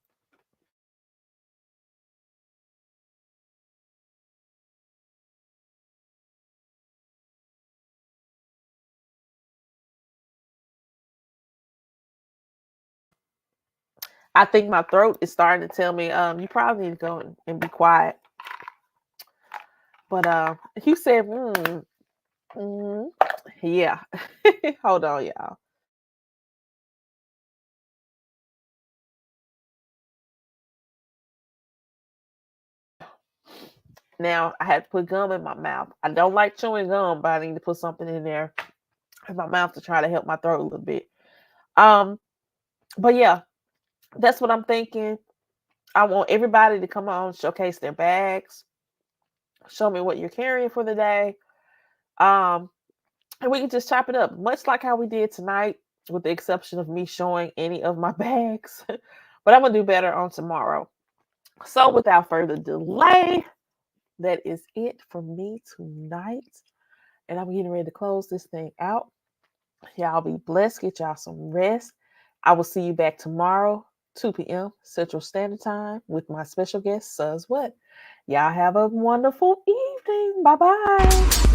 I think my throat is starting to tell me, you probably need to go and be quiet. But you said, yeah. Hold on, y'all. Now I had to put gum in my mouth. I don't like chewing gum, but I need to put something in there in my mouth to try to help my throat a little bit. Um, but yeah, that's what I'm thinking. I want everybody to come on, showcase their bags, show me what you're carrying for the day. Um, and we can just chop it up, much like how we did tonight, with the exception of me showing any of my bags. But I'm gonna do better on tomorrow. So without further delay, that is it for me tonight. And I'm getting ready to close this thing out. Y'all be blessed. Get y'all some rest. I will see you back tomorrow, 2 p.m. Central Standard Time, with my special guest, Suz What. Y'all have a wonderful evening. Bye-bye.